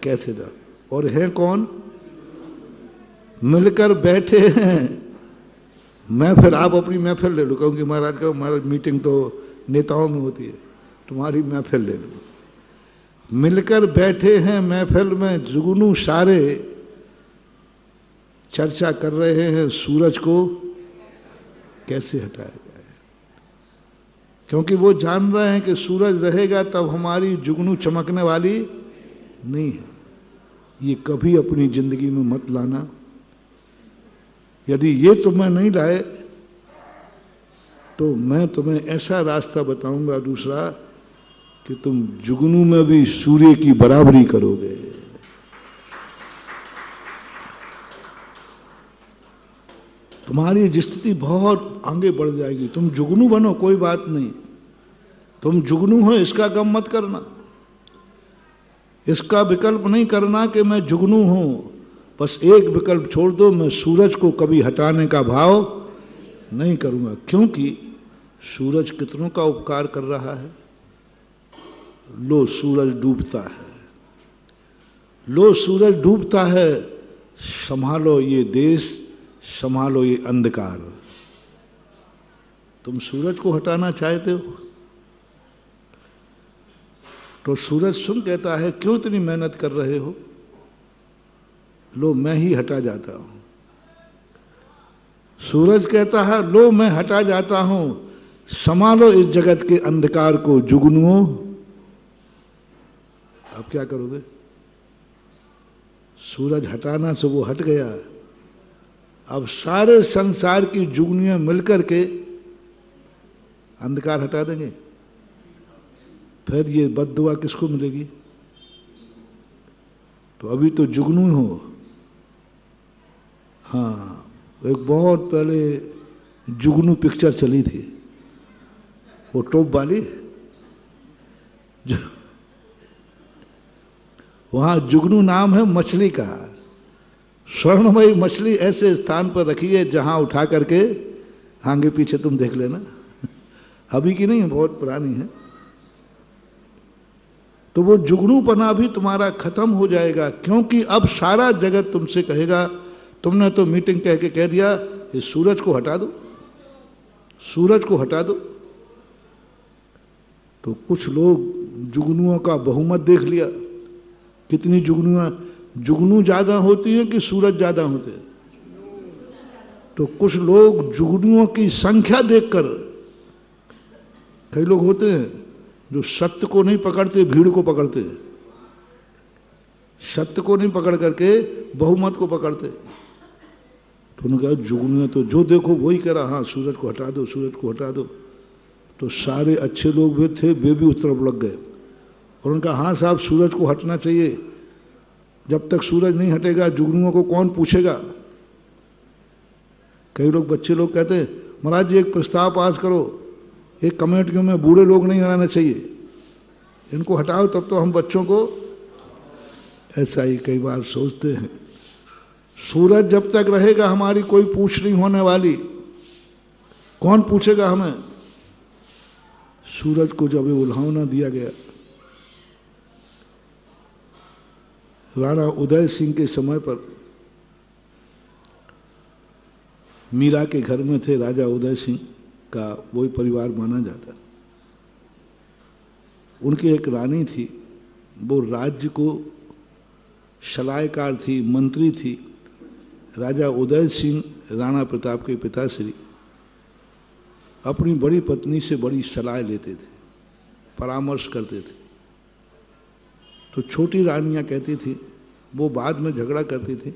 कैसे ना। और है कौन? मिलकर बैठे हैं। मैं फिर आप अपनी महफिल ले लो, क्योंकि महाराज का महाराज मीटिंग तो नेताओं में होती है, तुम्हारी महफिल ले लो। मिलकर बैठे हैं महफिल में जुगनू सारे, चर्चा कर रहे हैं सूरज को कैसे हटाया जाए। क्योंकि वो जान रहे हैं कि सूरज रहेगा तब हमारी जुगनू चमकने वाली नहीं है। ये कभी अपनी जिंदगी में मत लाना। यदि ये तुम्हें नहीं लाए तो मैं तुम्हें ऐसा रास्ता बताऊंगा दूसरा कि तुम जुगनू में भी सूर्य की बराबरी करोगे। तुम्हारी स्थिति बहुत आगे बढ़ जाएगी। तुम जुगनू बनो, कोई बात नहीं, तुम जुगनू हो इसका गम मत करना। इसका विकल्प नहीं करना कि मैं जुगनू हूं। बस एक विकल्प छोड़ दो, मैं सूरज को कभी हटाने का भाव नहीं करूंगा। क्योंकि सूरज कितनों का उपकार कर रहा है। लो सूरज डूबता है लो सूरज डूबता है, संभालो ये देश, संभालो ये अंधकार। तुम सूरज को हटाना चाहते हो तो सूरज सुन कहता है क्यों इतनी मेहनत कर रहे हो, लो मैं ही हटा जाता हूं। सूरज कहता है लो मैं हटा जाता हूं, संभालो इस जगत के अंधकार को जुगनुओं। अब क्या करोगे? सूरज हटाना से वो हट गया, अब सारे संसार की जुगनियां मिलकर के अंधकार हटा देंगे। फिर ये बद्दुआ किसको मिलेगी? तो अभी तो जुगनू हो। हाँ, एक बहुत पहले जुगनू पिक्चर चली थी, वो टोप वाली, वहां जुगनू नाम है मछली का। स्वर्णमयी मछली ऐसे स्थान पर रखी है जहां उठा करके आगे पीछे तुम देख लेना, अभी की नहीं, बहुत पुरानी है। तो वो जुगनूपना भी तुम्हारा खत्म हो जाएगा, क्योंकि अब सारा जगत तुमसे कहेगा, तुमने तो मीटिंग कह के कह दिया इस सूरज को हटा दो, सूरज को हटा दो। तो कुछ लोग जुगनुओं का बहुमत देख लिया। कितनी जुगनू ज्यादा होती है कि सूरज ज्यादा होते हैं? तो कुछ लोग जुगनुओं की संख्या देखकर, कई लोग होते हैं जो सत्य को नहीं पकड़ते, भीड़ को पकड़ते हैं, सत्य को नहीं पकड़ करके बहुमत को पकड़ते। तो उन्होंने कहा जुगनुआ तो जो देखो वही कह रहा, हाँ सूरज को हटा दो, सूरज को हटा दो। तो सारे अच्छे लोग भी थे, वे भी उस तरफ लग गए और उनका हाँ साहब सूरज को हटना चाहिए, जब तक सूरज नहीं हटेगा जुगनुओं को कौन पूछेगा। कई लोग बच्चे लोग कहते हैं महाराज जी एक प्रस्ताव पास करो, एक कमेटियों में बूढ़े लोग नहीं आना चाहिए, इनको हटाओ तब तो हम बच्चों को, ऐसा ही कई बार सोचते हैं। सूरज जब तक रहेगा हमारी कोई पूछ नहीं होने वाली, कौन पूछेगा हमें? सूरज को जब उल्हावना दिया गया, राणा उदय सिंह के समय पर मीरा के घर में थे, राजा उदय सिंह का वही परिवार माना जाता। उनकी एक रानी थी, वो राज्य को सलाहकार थी, मंत्री थी। राजा उदय सिंह राणा प्रताप के पिताश्री अपनी बड़ी पत्नी से बड़ी सलाह लेते थे, परामर्श करते थे। तो छोटी रानियां कहती थी, वो बाद में झगड़ा करती थी,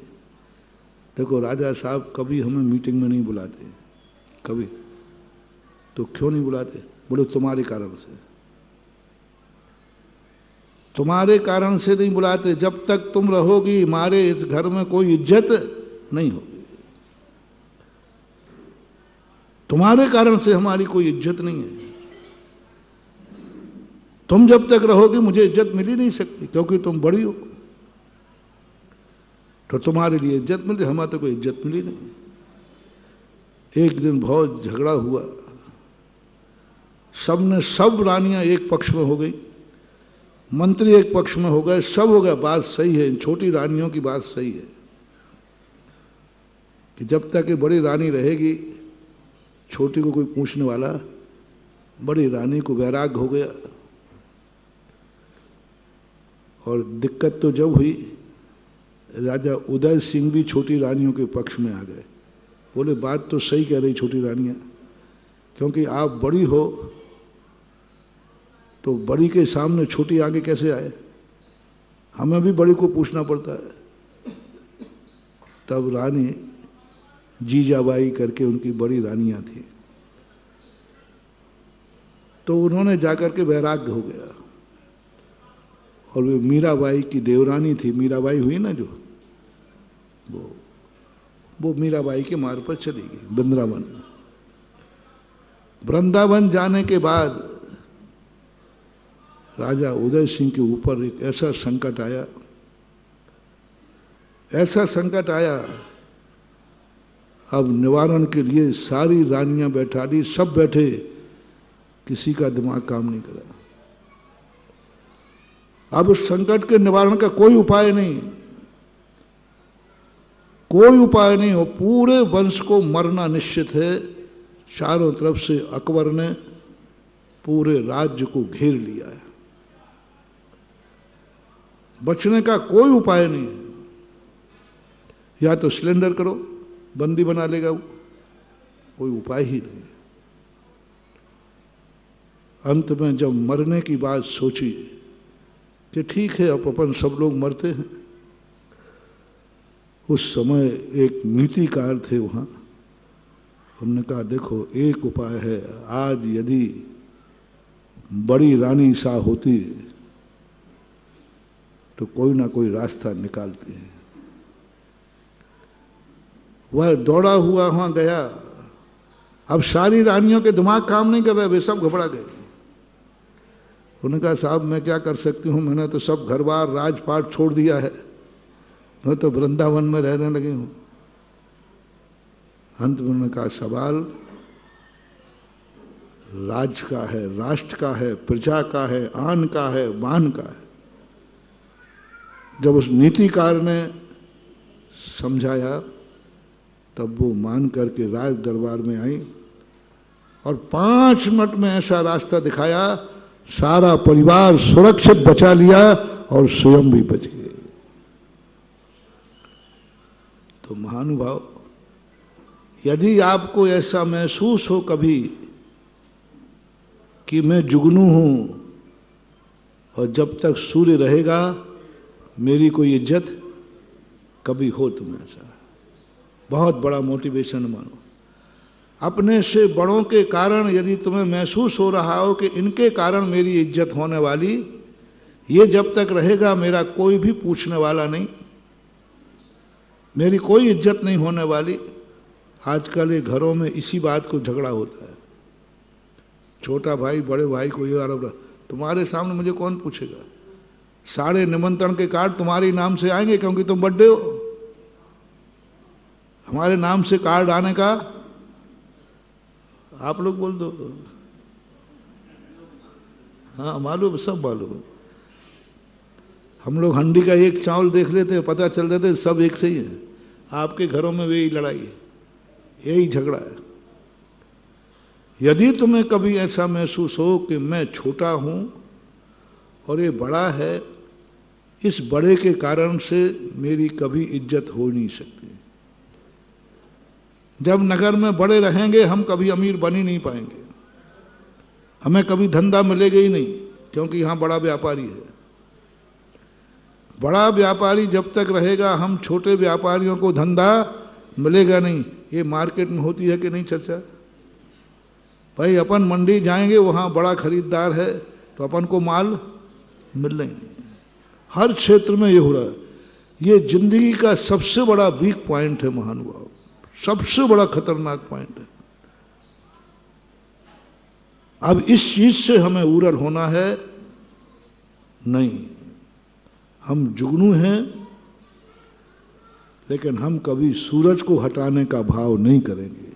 देखो राजा साहब कभी हमें मीटिंग में नहीं बुलाते, कभी। तो क्यों नहीं बुलाते? बोले तुम्हारे कारण से, तुम्हारे कारण से नहीं बुलाते, जब तक तुम रहोगी हमारे इस घर में कोई इज्जत नहीं होगी, तुम्हारे कारण से हमारी कोई इज्जत नहीं है। तुम जब तक रहोगे मुझे इज्जत मिल ही नहीं सकती, क्योंकि तुम बड़ी हो, तो तुम्हारे लिए इज्जत मिलती, हमारे तो कोई इज्जत मिली नहीं। एक दिन बहुत झगड़ा हुआ, सब रानियां एक पक्ष में हो गई, मंत्री एक पक्ष में हो गए, सब हो गया। बात सही है, इन छोटी रानियों की बात सही है कि जब तक ये बड़ी रानी रहेगी छोटी को कोई पूछने वाला, बड़ी रानी को वैराग्य हो गया। और दिक्कत तो जब हुई, राजा उदय सिंह भी छोटी रानियों के पक्ष में आ गए। बोले बात तो सही कह रही छोटी रानियां, क्योंकि आप बड़ी हो तो बड़ी के सामने छोटी आगे कैसे आए, हमें भी बड़ी को पूछना पड़ता है। तब रानी जीजाबाई करके उनकी बड़ी रानियां थी, तो उन्होंने जाकर के वैराग्य हो गया। और वे मीराबाई की देवरानी थी, मीराबाई हुई ना जो, वो मीराबाई के मार्ग पर चली गई वृंदावन। वृंदावन जाने के बाद राजा उदय सिंह के ऊपर एक ऐसा संकट आया, ऐसा संकट आया, अब निवारण के लिए सारी रानियां बैठा ली, सब बैठे, किसी का दिमाग काम नहीं करा। अब उस संकट के निवारण का कोई उपाय नहीं, कोई उपाय नहीं हो, पूरे वंश को मरना निश्चित है। चारों तरफ से अकबर ने पूरे राज्य को घेर लिया है, बचने का कोई उपाय नहीं है। या तो सिलेंडर करो, बंदी बना लेगा वो, कोई उपाय ही नहीं। अंत में जब मरने की बात सोची कि ठीक है अब अपन सब लोग मरते हैं, उस समय एक नीतिकार थे वहां, उन्होंने कहा देखो एक उपाय है, आज यदि बड़ी रानी शाह होती तो कोई ना कोई रास्ता निकालती है। वह दौड़ा हुआ वहां गया। अब सारी रानियों के दिमाग काम नहीं कर रहे, वे सब घबरा गए। उन्होंने कहा साहब मैं क्या कर सकती हूं, मैंने तो सब घर बार राजपाट छोड़ दिया है, मैं तो वृंदावन में रहने लगी हूं। अंत में उन्होंने कहा सवाल राज का है, राष्ट्र का है, प्रजा का है, आन का है, मान का है। जब उस नीतिकार ने समझाया तब वो मान करके राज दरबार में आई और 5 मिनट में ऐसा रास्ता दिखाया, सारा परिवार सुरक्षित बचा लिया और स्वयं भी बच गए। तो महानुभाव, यदि आपको ऐसा महसूस हो कभी कि मैं जुगनू हूं और जब तक सूर्य रहेगा मेरी कोई इज्जत, कभी हो तुम्हें ऐसा, बहुत बड़ा मोटिवेशन मानो। अपने से बड़ों के कारण यदि तुम्हें महसूस हो रहा हो कि इनके कारण मेरी इज्जत होने वाली, ये जब तक रहेगा मेरा कोई भी पूछने वाला नहीं, मेरी कोई इज्जत नहीं होने वाली। आजकल ये घरों में इसी बात को झगड़ा होता है। छोटा भाई बड़े भाई को ये आरोप, तुम्हारे सामने मुझे कौन पूछेगा, सारे निमंत्रण के कार्ड तुम्हारे नाम से आएंगे क्योंकि तुम बर्थडे हो, हमारे नाम से कार्ड आने का आप लोग बोल दो। हाँ मालूम, सब मालूम। हम लोग हंडी का एक चावल देख लेते, पता चल जाते सब एक से ही है। आपके घरों में वही लड़ाई है, यही झगड़ा है। यदि तुम्हें कभी ऐसा महसूस हो कि मैं छोटा हूं और ये बड़ा है, इस बड़े के कारण से मेरी कभी इज्जत हो नहीं सकती। जब नगर में बड़े रहेंगे हम कभी अमीर बन ही नहीं पाएंगे, हमें कभी धंधा मिलेगा ही नहीं, क्योंकि यहां बड़ा व्यापारी है। बड़ा व्यापारी जब तक रहेगा हम छोटे व्यापारियों को धंधा मिलेगा नहीं। ये मार्केट में होती है कि नहीं चर्चा भाई, अपन मंडी जाएंगे वहां बड़ा खरीदार है तो अपन को माल मिलना ही नहीं। हर क्षेत्र में ये हो रहा है। ये जिंदगी का सबसे बड़ा वीक पॉइंट है महानुभाव, सबसे बड़ा खतरनाक पॉइंट है। अब इस चीज से हमें उरल होना है नहीं। हम जुगनू हैं, लेकिन हम कभी सूरज को हटाने का भाव नहीं करेंगे,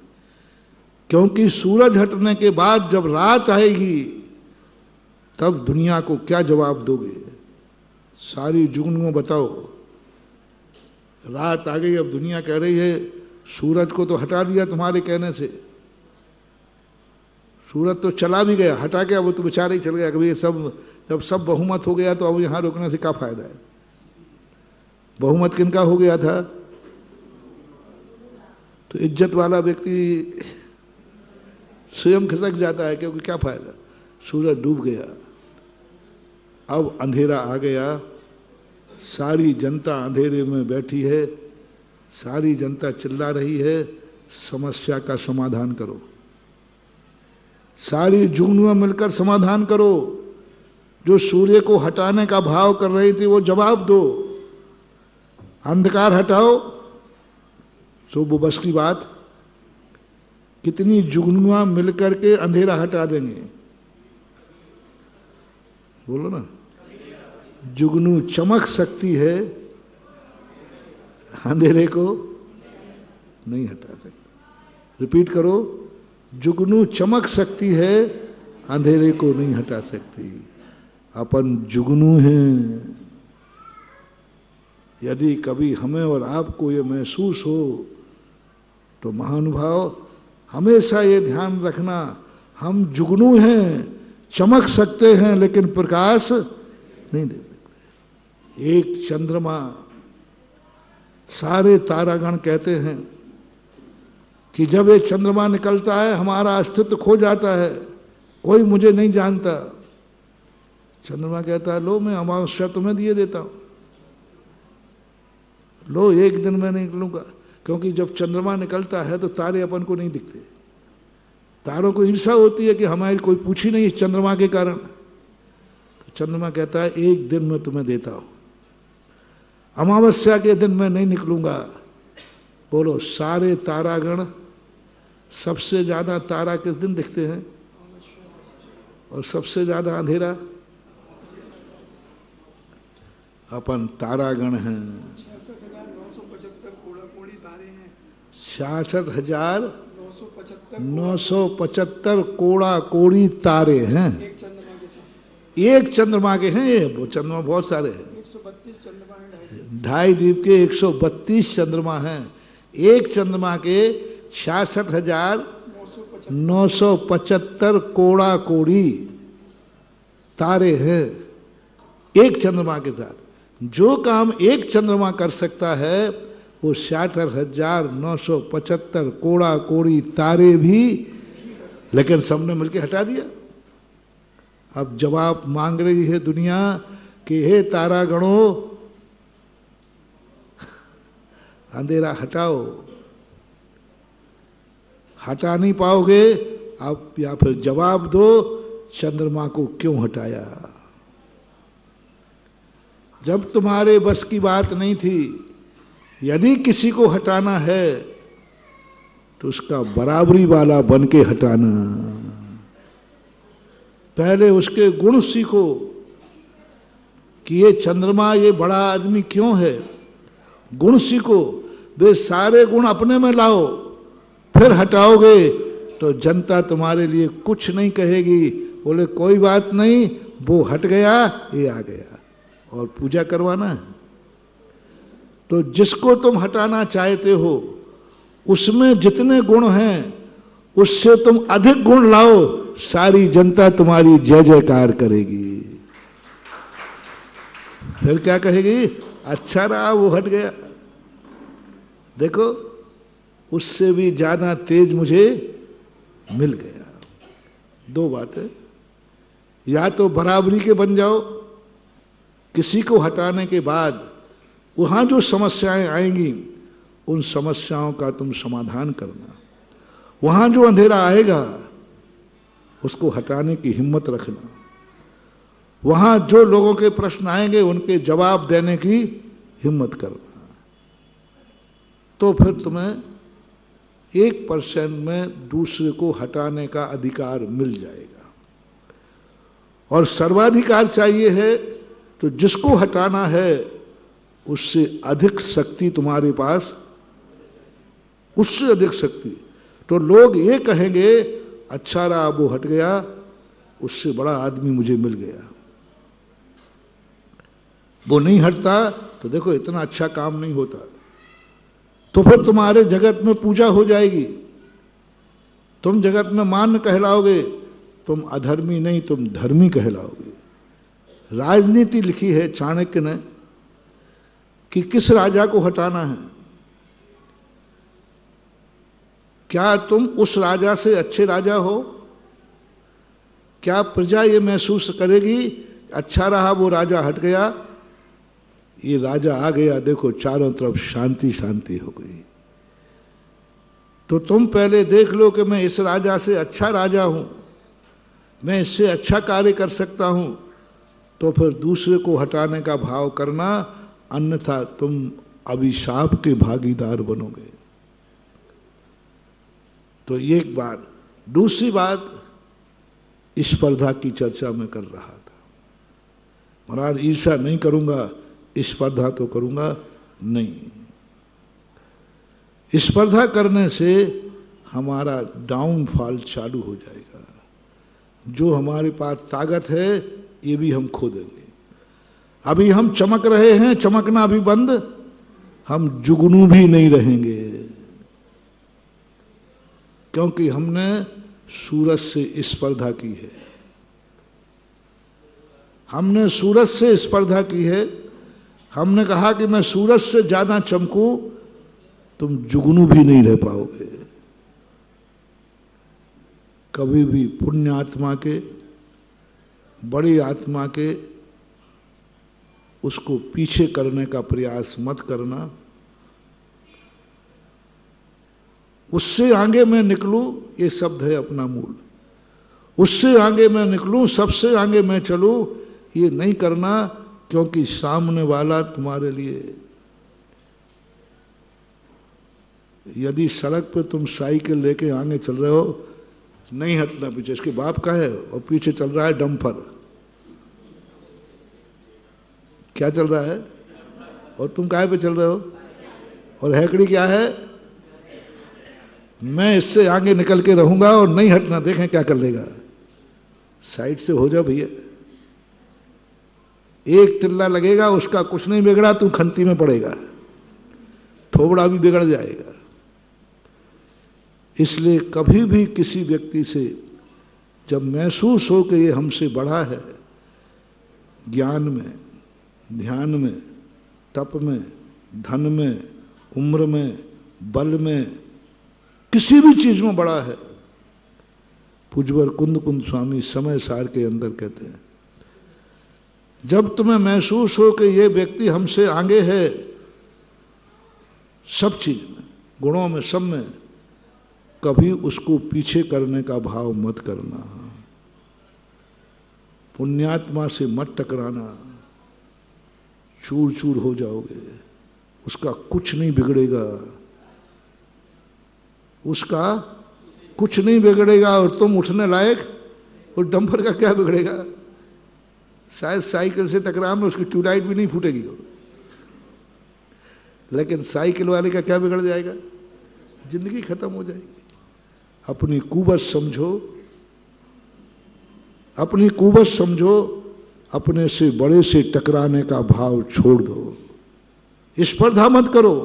क्योंकि सूरज हटने के बाद जब रात आएगी तब दुनिया को क्या जवाब दोगे। सारी जुगनुओं बताओ, रात आ गई, अब दुनिया कह रही है सूरज को तो हटा दिया तुम्हारे कहने से, सूरज तो चला भी गया, हटा के अब वो तो बेचारा ही चल गया। कभी सब जब सब बहुमत हो गया तो अब यहां रुकने से क्या फायदा है। बहुमत किनका हो गया था, तो इज्जत वाला व्यक्ति स्वयं खिसक जाता है, क्योंकि क्या फायदा, सूरज डूब गया। अब अंधेरा आ गया, सारी जनता अंधेरे में बैठी है, सारी जनता चिल्ला रही है समस्या का समाधान करो। सारी जुगनुआ मिलकर समाधान करो। जो सूर्य को हटाने का भाव कर रही थी वो जवाब दो। अंधकार हटाओ, सो वो बस की बात। कितनी जुगनुआ मिलकर के अंधेरा हटा देंगे, बोलो ना। जुगनू चमक सकती है, अंधेरे को नहीं हटा सकती। रिपीट करो, जुगनू चमक सकती है, अंधेरे को नहीं हटा सकती। अपन जुगनू हैं। यदि कभी हमें और आपको ये महसूस हो तो महानुभाव हमेशा ये ध्यान रखना, हम जुगनू हैं, चमक सकते हैं लेकिन प्रकाश नहीं दे सकते। एक चंद्रमा, सारे तारागण कहते हैं कि जब ये चंद्रमा निकलता है हमारा अस्तित्व खो जाता है, कोई मुझे नहीं जानता। चंद्रमा कहता है लो मैं अमावस्या तुम्हें दिए देता हूं, लो एक दिन मैं निकलूंगा। क्योंकि जब चंद्रमा निकलता है तो तारे अपन को नहीं दिखते, तारों को ईर्ष्या होती है कि हमारी कोई पूछी नहीं इस चंद्रमा के कारण। तो चंद्रमा कहता है एक दिन मैं तुम्हें देता हूं, अमावस्या के दिन मैं नहीं निकलूंगा। बोलो सारे तारागण, सबसे ज्यादा तारा किस दिन दिखते हैं और सबसे ज्यादा अंधेरा? अपन तारागण हैं। 66,975 कोड़ा कोड़ी तारे हैं, एक चंद्रमा के हैं। ये वो चंद्रमा बहुत सारे हैं, 132 चंद्रमा है, 2.5 द्वीप के 132 चंद्रमा हैं। एक चंद्रमा के 66,975 कोड़ा कोड़ी तारे हैं एक चंद्रमा के साथ। जो काम एक चंद्रमा कर सकता है वो 66,975 कोड़ा कोड़ी तारे भी, लेकिन सबने मिलकर हटा दिया। अब जवाब मांग रही है दुनिया कि हे तारागणों अंधेरा हटाओ। हटा नहीं पाओगे अब, या फिर जवाब दो चंद्रमा को क्यों हटाया। जब तुम्हारे बस की बात नहीं थी, यदि किसी को हटाना है तो उसका बराबरी वाला बन के हटाना। पहले उसके गुण सीखो कि ये चंद्रमा ये बड़ा आदमी क्यों है, गुण सीखो। वे सारे गुण अपने में लाओ, फिर हटाओगे तो जनता तुम्हारे लिए कुछ नहीं कहेगी। बोले कोई बात नहीं, वो हट गया ये आ गया, और पूजा करवाना है। तो जिसको तुम हटाना चाहते हो उसमें जितने गुण हैं उससे तुम अधिक गुण लाओ, सारी जनता तुम्हारी जय जयकार करेगी। फिर क्या कहेगी, अच्छा रहा वो हट गया, देखो उससे भी ज्यादा तेज मुझे मिल गया। दो बातें, या तो बराबरी के बन जाओ, किसी को हटाने के बाद वहां जो समस्याएं आएंगी उन समस्याओं का तुम समाधान करना। वहां जो अंधेरा आएगा उसको हटाने की हिम्मत रखना। वहां जो लोगों के प्रश्न आएंगे उनके जवाब देने की हिम्मत करना। तो फिर तुम्हें 1% में दूसरे को हटाने का अधिकार मिल जाएगा। और सर्वाधिकार चाहिए है तो जिसको हटाना है उससे अधिक शक्ति तुम्हारे पास, उससे अधिक शक्ति। तो लोग ये कहेंगे अच्छा रहा वो हट गया, उससे बड़ा आदमी मुझे मिल गया। वो नहीं हटता तो देखो इतना अच्छा काम नहीं होता। तो फिर तुम्हारे जगत में पूजा हो जाएगी, तुम जगत में मान्य कहलाओगे, तुम अधर्मी नहीं तुम धर्मी कहलाओगे। राजनीति लिखी है चाणक्य ने कि किस राजा को हटाना है। क्या तुम उस राजा से अच्छे राजा हो? क्या प्रजा ये महसूस करेगी अच्छा रहा वो राजा हट गया, ये राजा आ गया, देखो चारों तरफ शांति शांति हो गई। तो तुम पहले देख लो कि मैं इस राजा से अच्छा राजा हूं, मैं इससे अच्छा कार्य कर सकता हूं, तो फिर दूसरे को हटाने का भाव करना, अन्यथा तुम अभिशाप के भागीदार बनोगे। तो एक बात। दूसरी बात, स्पर्धा की चर्चा मैं कर रहा था। महाराज ईर्ष्या नहीं करूंगा, स्पर्धा तो करूंगा नहीं। स्पर्धा करने से हमारा डाउनफॉल चालू हो जाएगा। जो हमारे पास ताकत है ये भी हम खो देंगे। अभी हम चमक रहे हैं, चमकना अभी बंद, हम जुगनू भी नहीं रहेंगे, क्योंकि हमने सूरज से स्पर्धा की है। हमने सूरज से स्पर्धा की है। हमने कहा कि मैं सूरज से ज्यादा चमकूं, तुम जुगनू भी नहीं रह पाओगे। कभी भी पुण्य आत्मा के, बड़ी आत्मा के उसको पीछे करने का प्रयास मत करना। उससे आगे मैं निकलूं, ये शब्द है अपना मूल। उससे आगे मैं निकलूं, सबसे आगे मैं चलूं, ये नहीं करना, क्योंकि सामने वाला तुम्हारे लिए, यदि सड़क पे तुम साइकिल लेके आगे चल रहे हो, नहीं हटना पीछे। इसके बाप का है और पीछे चल रहा है डंपर। क्या चल रहा है? और तुम काहे पे चल रहे हो? और हैकड़ी क्या है? मैं इससे आगे निकल के रहूंगा और नहीं हटना, देखें क्या कर लेगा। साइड से हो जाओ भैया। एक टिल्ला लगेगा, उसका कुछ नहीं बिगड़ा, तू खंती में पड़ेगा, थोबड़ा भी बिगड़ जाएगा। इसलिए कभी भी किसी व्यक्ति से जब महसूस हो कि ये हमसे बड़ा है, ज्ञान में, ध्यान में, तप में, धन में, उम्र में, बल में, किसी भी चीज में बड़ा है, पूज्यवर कुंद कुंद स्वामी समय सार के अंदर कहते हैं, जब तुम्हें महसूस हो कि ये व्यक्ति हमसे आगे है सब चीज में, गुणों में, सब में, कभी उसको पीछे करने का भाव मत करना। पुण्यात्मा से मत टकराना, चूर चूर हो जाओगे। उसका कुछ नहीं बिगड़ेगा, उसका कुछ नहीं बिगड़ेगा, और तुम उठने लायक, और डंपर का क्या बिगड़ेगा? शायद साइकिल से टकरा में उसकी ट्यूबलाइट भी नहीं फूटेगी, लेकिन साइकिल वाले का क्या बिगड़ जाएगा? जिंदगी खत्म हो जाएगी। अपनी कुबत समझो, अपनी कुबत समझो, अपने से बड़े से टकराने का भाव छोड़ दो, स्पर्धा मत करो,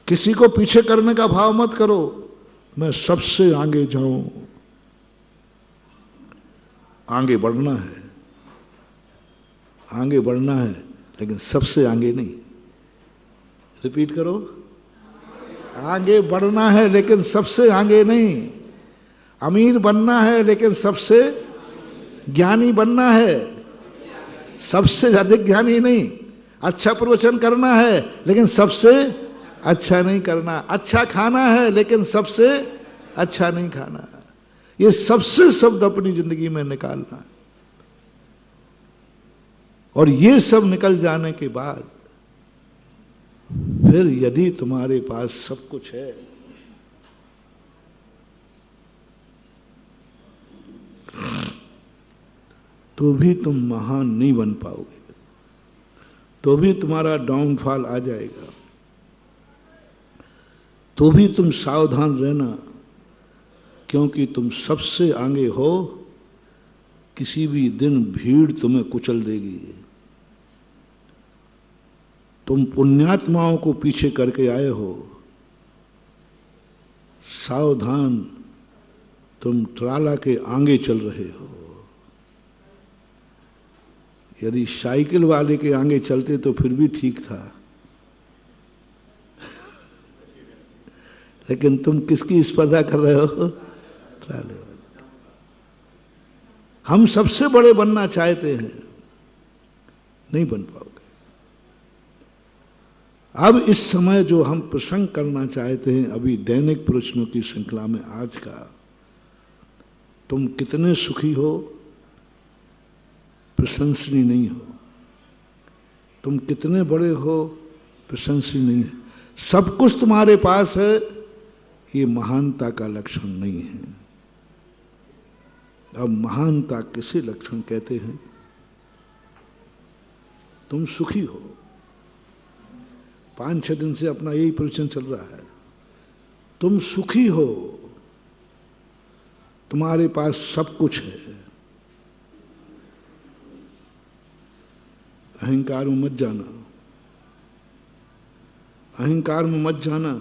किसी को पीछे करने का भाव मत करो। मैं सबसे आगे जाऊं, आगे बढ़ना है, आगे बढ़ना है, लेकिन सबसे आगे नहीं। रिपीट करो, आगे बढ़ना है लेकिन सबसे आगे नहीं। अमीर बनना है लेकिन सबसे ज्ञानी बनना है, सबसे अधिक ज्ञानी नहीं। अच्छा प्रवचन करना है लेकिन सबसे अच्छा नहीं करना। अच्छा खाना है लेकिन सबसे अच्छा नहीं खाना। ये सबसे शब्द अपनी जिंदगी में निकालना, और ये सब निकल जाने के बाद फिर यदि तुम्हारे पास सब कुछ है, तो भी तुम महान नहीं बन पाओगे, तो भी तुम्हारा डाउनफॉल आ जाएगा। तो भी तुम सावधान रहना, क्योंकि तुम सबसे आगे हो। किसी भी दिन भीड़ तुम्हें कुचल देगी। तुम पुण्यात्माओं को पीछे करके आए हो, सावधान, तुम ट्राला के आगे चल रहे हो। यदि साइकिल वाले के आगे चलते तो फिर भी ठीक था, लेकिन तुम किसकी स्पर्धा कर रहे हो? ट्राले वाले। हम सबसे बड़े बनना चाहते हैं, नहीं बन पाओगे। अब इस समय जो हम प्रसंग करना चाहते हैं, अभी दैनिक प्रवचनों की श्रृंखला में आज का, तुम कितने सुखी हो प्रशंसनीय नहीं हो, तुम कितने बड़े हो प्रशंसनीय नहीं है। सब कुछ तुम्हारे पास है, ये महानता का लक्षण नहीं है। अब महानता किसे लक्षण कहते हैं? तुम सुखी हो। 5-6 दिन से अपना यही प्रवचन चल रहा है। तुम सुखी हो, तुम्हारे पास सब कुछ है। अहंकार में मत जाना, अहंकार में मत जाना।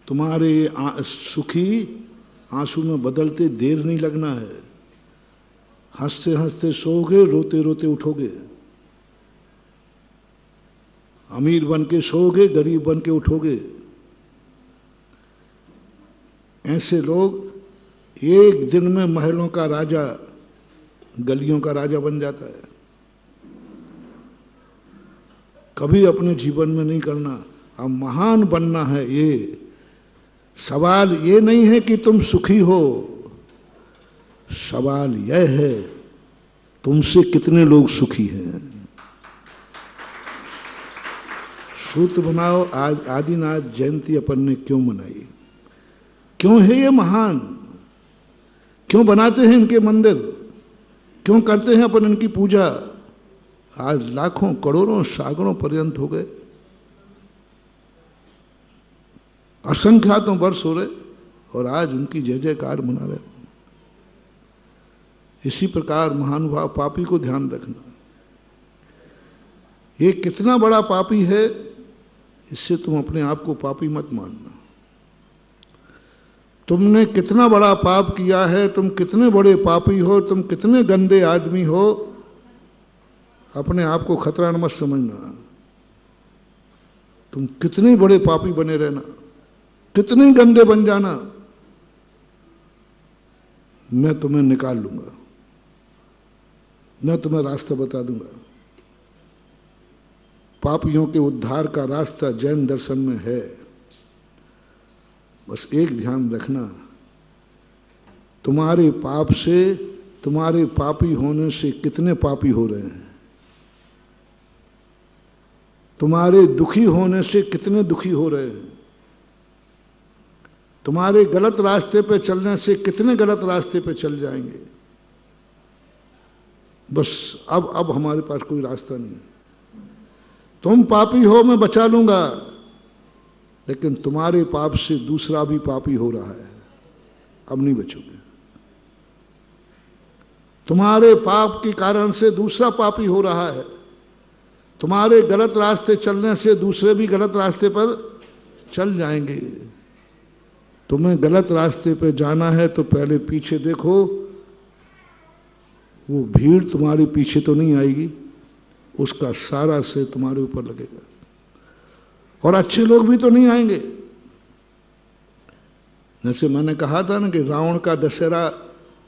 तुम्हारे सुखी आंसू में बदलते देर नहीं लगना है। हंसते हंसते सोओगे, रोते रोते उठोगे। अमीर बन के सोओगे, गरीब बन के उठोगे। ऐसे लोग एक दिन में महलों का राजा, गलियों का राजा बन जाता है। कभी अपने जीवन में नहीं करना। अब महान बनना है। ये सवाल ये नहीं है कि तुम सुखी हो, सवाल यह है तुमसे कितने लोग सुखी हैं। सूत्र बनाओ। आज आदिनाथ जयंती अपन ने क्यों मनाई? क्यों है ये महान? क्यों बनाते हैं इनके मंदिर? क्यों करते हैं अपन इनकी पूजा? आज लाखों करोड़ों सागरों पर्यंत हो गए, असंख्यातों वर्ष हो रहे और आज उनकी जय जयकार मना रहे। इसी प्रकार महानुभाव पापी को ध्यान रखना। ये कितना बड़ा पापी है, इससे तुम अपने आप को पापी मत मानना। तुमने कितना बड़ा पाप किया है, तुम कितने बड़े पापी हो, तुम कितने गंदे आदमी हो, अपने आप को खतरा मत समझना। तुम कितने बड़े पापी बने रहना, कितने गंदे बन जाना, मैं तुम्हें निकाल लूंगा, मैं तुम्हें रास्ता बता दूंगा। पापियों के उद्धार का रास्ता जैन दर्शन में है। बस एक ध्यान रखना, तुम्हारे पाप से, तुम्हारे पापी होने से कितने पापी हो रहे हैं, तुम्हारे दुखी होने से कितने दुखी हो रहे हैं, तुम्हारे गलत रास्ते पे चलने से कितने गलत रास्ते पे चल जाएंगे। बस अब हमारे पास कोई रास्ता नहीं है। तुम पापी हो, मैं बचा लूंगा, लेकिन तुम्हारे पाप से दूसरा भी पापी हो रहा है, अब नहीं बचोगे। तुम्हारे पाप के कारण से दूसरा पापी हो रहा है, तुम्हारे गलत रास्ते चलने से दूसरे भी गलत रास्ते पर चल जाएंगे। तुम्हें गलत रास्ते पे जाना है तो पहले पीछे देखो, वो भीड़ तुम्हारे पीछे तो नहीं आएगी, उसका सारा से तुम्हारे ऊपर लगेगा। और अच्छे लोग भी तो नहीं आएंगे। जैसे मैंने कहा था ना कि रावण का दशहरा,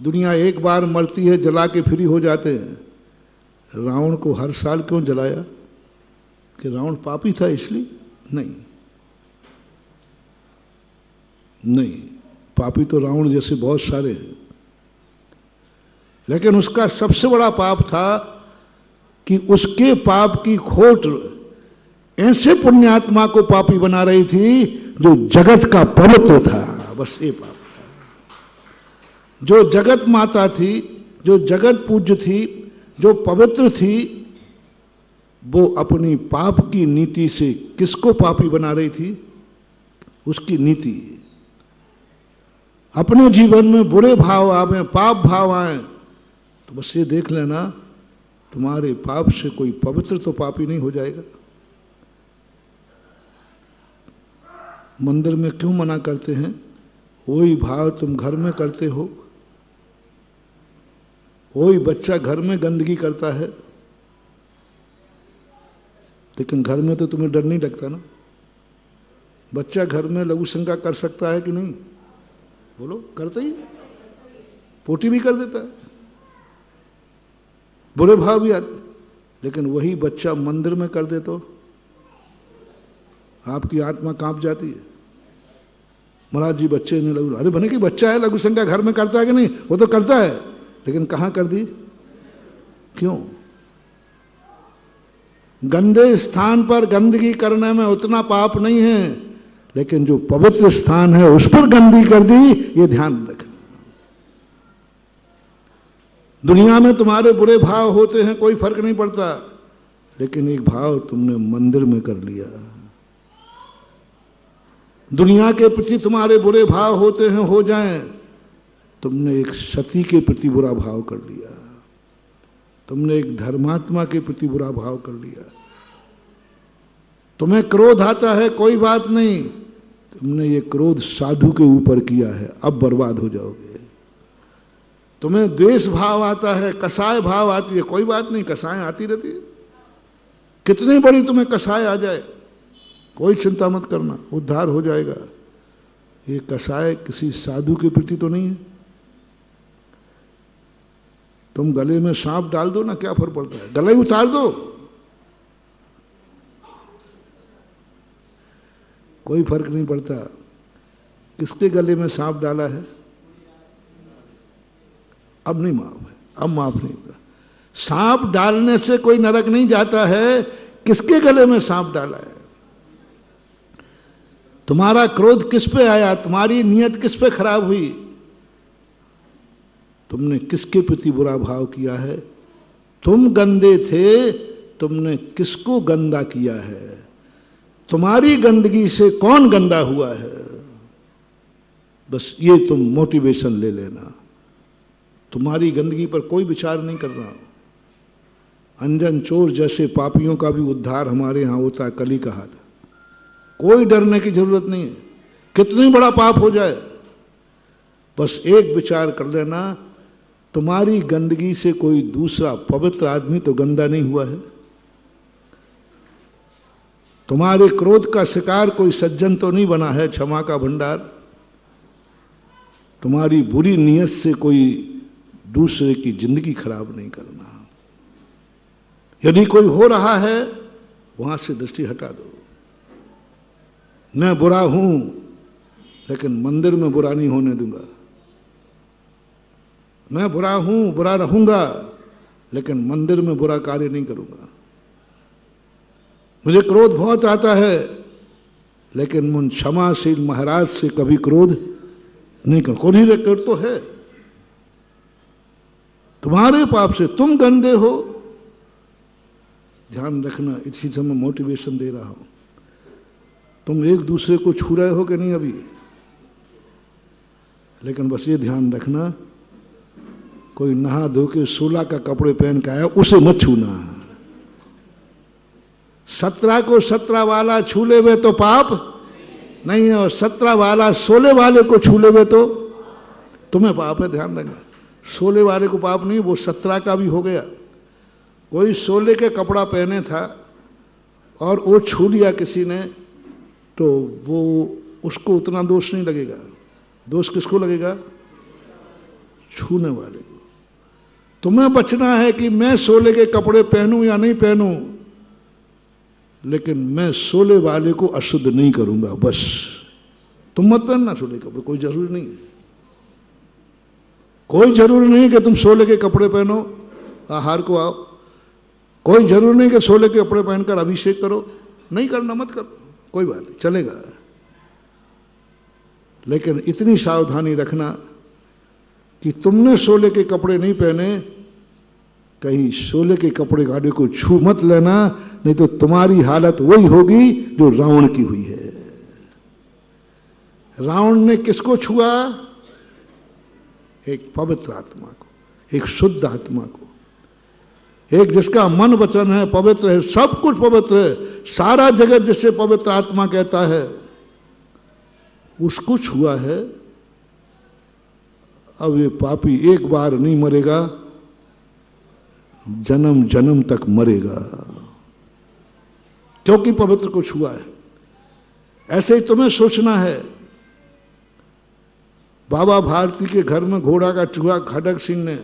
दुनिया एक बार मरती है, जला के फ्री हो जाते हैं। रावण को हर साल क्यों जलाया? कि रावण पापी था इसलिए? नहीं नहीं, पापी तो रावण जैसे बहुत सारे हैं, लेकिन उसका सबसे बड़ा पाप था कि उसके पाप की खोट ऐसे पुण्यात्मा को पापी बना रही थी जो जगत का पवित्र था। बस ये पाप था। जो जगत माता थी, जो जगत पूज्य थी, जो पवित्र थी, वो अपनी पाप की नीति से किसको पापी बना रही थी? उसकी नीति। अपने जीवन में बुरे भाव आवे, पाप भाव आए, तो बस ये देख लेना, तुम्हारे पाप से कोई पवित्र तो पापी नहीं हो जाएगा। मंदिर में क्यों मना करते हैं? वही भाव तुम घर में करते हो। वही बच्चा घर में गंदगी करता है, लेकिन घर में तो तुम्हें डर नहीं लगता ना। बच्चा घर में लघु शंका कर सकता है कि नहीं? बोलो, करता ही, पोटी भी कर देता है, बुरे भाव भी आते। लेकिन वही बच्चा मंदिर में कर दे तो आपकी आत्मा कांप जाती है। महाराज जी बच्चे ने लघु, अरे बने कि बच्चा है, लघु शंका घर में करता है कि नहीं? वो तो करता है, लेकिन कहां कर दी? क्यों? गंदे स्थान पर गंदगी करने में उतना पाप नहीं है, लेकिन जो पवित्र स्थान है उस पर गंदगी कर दी, ये ध्यान रखना। दुनिया में तुम्हारे बुरे भाव होते हैं, कोई फर्क नहीं पड़ता, लेकिन एक भाव तुमने मंदिर में कर लिया। दुनिया के प्रति तुम्हारे बुरे भाव होते हैं, हो जाएं, तुमने एक सती के प्रति बुरा भाव कर लिया, तुमने एक धर्मात्मा के प्रति बुरा भाव कर लिया। तुम्हें क्रोध आता है, कोई बात नहीं, तुमने ये क्रोध साधु के ऊपर किया है, अब बर्बाद हो जाओगे। तुम्हें द्वेष भाव आता है, कसाय भाव आती है, कोई बात नहीं, कसाय आती रहती है। कितनी बड़ी तुम्हें कसाय आ जाए, कोई चिंता मत करना, उद्धार हो जाएगा। ये कसाय किसी साधु के प्रति तो नहीं है। तुम गले में सांप डाल दो ना, क्या फर्क पड़ता है, गला ही उतार दो, कोई फर्क नहीं पड़ता। किसके गले में सांप डाला है? अब नहीं माफ है, अब माफ नहीं होगा। सांप डालने से कोई नरक नहीं जाता है, किसके गले में सांप डाला है? तुम्हारा क्रोध किस पे आया? तुम्हारी नीयत किस पे खराब हुई? तुमने किसके प्रति बुरा भाव किया है? तुम गंदे थे, तुमने किसको गंदा किया है? तुम्हारी गंदगी से कौन गंदा हुआ है? बस ये तुम मोटिवेशन ले लेना। तुम्हारी गंदगी पर कोई विचार नहीं कर रहा। अंजन चोर जैसे पापियों का भी उद्धार हमारे यहां होता है, कल ही कहा था। कोई डरने की जरूरत नहीं है, कितनी बड़ा पाप हो जाए, बस एक विचार कर लेना, तुम्हारी गंदगी से कोई दूसरा पवित्र आदमी तो गंदा नहीं हुआ है। तुम्हारे क्रोध का शिकार कोई सज्जन तो नहीं बना है, क्षमा का भंडार। तुम्हारी बुरी नीयत से कोई दूसरे की जिंदगी खराब नहीं करना। यदि कोई हो रहा है, वहां से दृष्टि हटा दो। मैं बुरा हूं, लेकिन मंदिर में बुरा नहीं होने दूंगा। मैं बुरा हूं, बुरा रहूंगा, लेकिन मंदिर में बुरा कार्य नहीं करूंगा। मुझे क्रोध बहुत आता है, लेकिन मुन क्षमाशील महाराज से कभी क्रोध नहीं कर। कोई रिकॉर्ड तो है तुम्हारे पाप से, तुम गंदे हो। ध्यान रखना, इसी से मैं मोटिवेशन दे रहा हूं। तुम एक दूसरे को छू रहे हो कि नहीं अभी? लेकिन बस ये ध्यान रखना, कोई नहा धो के 16 का कपड़े पहन के आया, उसे मत छूना। 17 को 17 वाला छू ले वे तो पाप नहीं है, और 17 वाला 16 वाले को छू ले वे तो तुम्हें पाप है। ध्यान रखना, 16 वाले को पाप नहीं, वो 17 का भी हो गया। कोई 16 के कपड़ा पहने था और वो छू लिया किसी ने, तो वो उसको उतना दोष नहीं लगेगा। दोष किसको लगेगा? छूने वाले को। तुम्हें बचना है कि मैं 16 के कपड़े पहनूं या नहीं पहनूं, लेकिन मैं 16 वाले को अशुद्ध नहीं करूंगा। बस तुम मत पहनना 16 के कपड़े, कोई जरूरी नहीं है। कोई जरूरी नहीं कि तुम 16 के कपड़े पहनो, आहार को आओ। कोई जरूरी नहीं कि 16 के कपड़े पहनकर अभिषेक करो, नहीं करना मत करो, कोई बात नहीं, चलेगा। लेकिन इतनी सावधानी रखना कि तुमने 16 के कपड़े नहीं पहने, कहीं 16 के कपड़े गाड़ी को छू मत लेना, नहीं तो तुम्हारी हालत वही होगी जो रावण की हुई है। रावण ने किसको छुआ? एक पवित्र आत्मा को, एक शुद्ध आत्मा को, एक जिसका मन वचन है पवित्र है, सब कुछ पवित्र है, सारा जगत जिसे पवित्र आत्मा कहता है, उसको छुआ है। अब ये पापी एक बार नहीं मरेगा, जन्म जन्म तक मरेगा, क्योंकि पवित्र को छुआ है। ऐसे ही तुम्हें सोचना है। बाबा भारती के घर में घोड़ा का चूहा खड़ग सिंह ने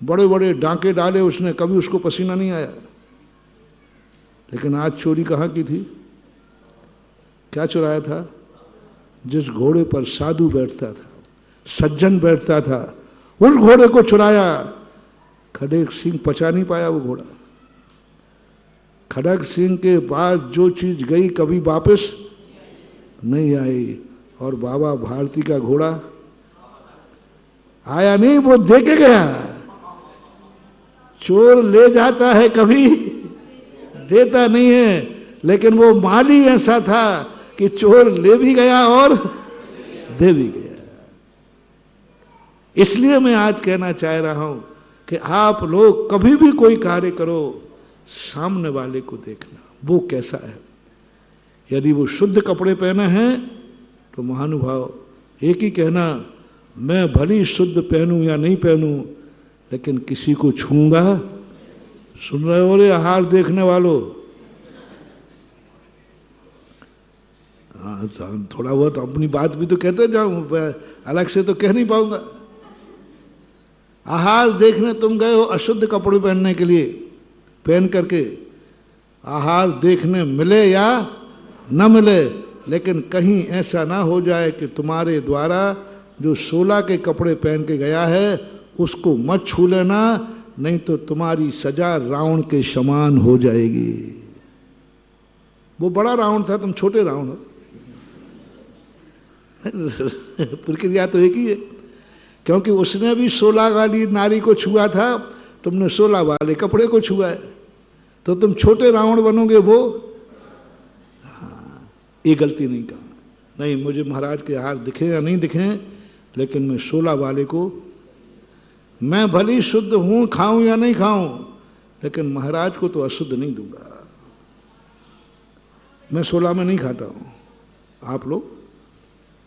बड़े बड़े डांके डाले, उसने कभी उसको पसीना नहीं आया। लेकिन आज चोरी कहां की थी? क्या चुराया था? जिस घोड़े पर साधु बैठता था, सज्जन बैठता था, उस घोड़े को चुराया। खड़ग सिंह पचा नहीं पाया वो घोड़ा। खड़ग सिंह के बाद जो चीज गई कभी वापस नहीं आई, और बाबा भारती का घोड़ा आया नहीं, वो दे के गया। चोर ले जाता है, कभी देता नहीं है, लेकिन वो माली ऐसा था कि चोर ले भी गया और दे भी गया। इसलिए मैं आज कहना चाह रहा हूं कि आप लोग कभी भी कोई कार्य करो, सामने वाले को देखना वो कैसा है। यदि वो शुद्ध कपड़े पहने हैं तो महानुभाव एक ही कहना, मैं भली शुद्ध पहनूं या नहीं पहनूं, लेकिन किसी को छूंगा। सुन रहे हो रे आहार देखने वालों? हाँ, थोड़ा बहुत अपनी बात भी तो कहते जाऊं, अलग से तो कह नहीं पाऊंगा। आहार देखने तुम गए हो अशुद्ध कपड़े पहनने के लिए, पहन करके आहार देखने मिले या न मिले, लेकिन कहीं ऐसा ना हो जाए कि तुम्हारे द्वारा जो 16 के कपड़े पहन के गया है उसको मत छू लेना, नहीं तो तुम्हारी सजा रावण के समान हो जाएगी। वो बड़ा रावण था, तुम छोटे रावण हो। प्रक्रिया तो एक ही है, क्योंकि उसने भी 16 वाली नारी को छुआ था, तुमने 16 वाले कपड़े को छुआ है, तो तुम छोटे रावण बनोगे। वो ये गलती नहीं करना। नहीं, मुझे महाराज के हार दिखे या नहीं दिखे, लेकिन मैं 16 वाले को, मैं भली शुद्ध हूं, खाऊं या नहीं खाऊं, लेकिन महाराज को तो अशुद्ध नहीं दूंगा। मैं 16 में नहीं खाता हूं, आप लोग,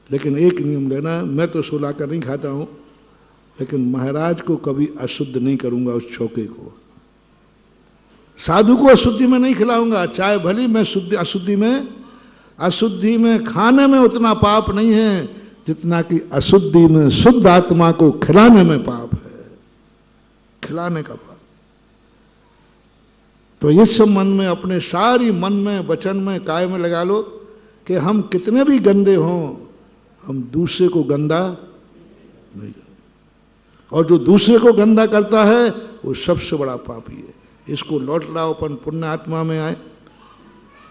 लेकिन एक नियम लेना, मैं तो 16 का नहीं खाता हूं, लेकिन महाराज को कभी अशुद्ध नहीं करूंगा। उस चौके को, साधु को अशुद्धि में नहीं खिलाऊंगा, चाहे भली मैं अशुद्धि में खाने में उतना पाप नहीं है जितना कि अशुद्धि में शुद्ध आत्मा को खिलाने में पाप है, खिलाने का पाप। तो इस संबंध में अपने सारी मन में, वचन में, काय में लगा लो कि हम कितने भी गंदे हों, हम दूसरे को गंदा नहीं करते, और जो दूसरे को गंदा करता है वो सबसे बड़ा पापी है। इसको लौट लाओ, अपन पुण्य आत्मा में आए।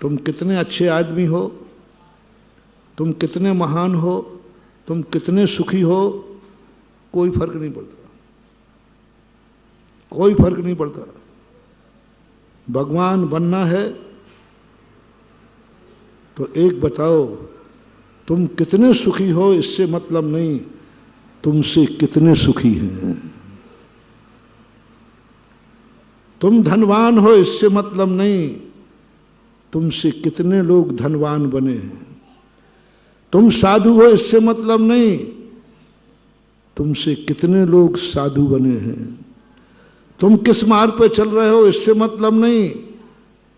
तुम कितने अच्छे आदमी हो, तुम कितने महान हो, तुम कितने सुखी हो, कोई फर्क नहीं पड़ता, कोई फर्क नहीं पड़ता। भगवान बनना है तो एक बताओ, तुम कितने सुखी हो इससे मतलब नहीं, तुमसे कितने सुखी हैं। तुम धनवान हो इससे मतलब नहीं, तुमसे कितने लोग धनवान बने हैं। तुम साधु हो इससे मतलब नहीं, तुमसे कितने लोग साधु बने हैं। तुम किस मार्ग पर चल रहे हो इससे मतलब नहीं,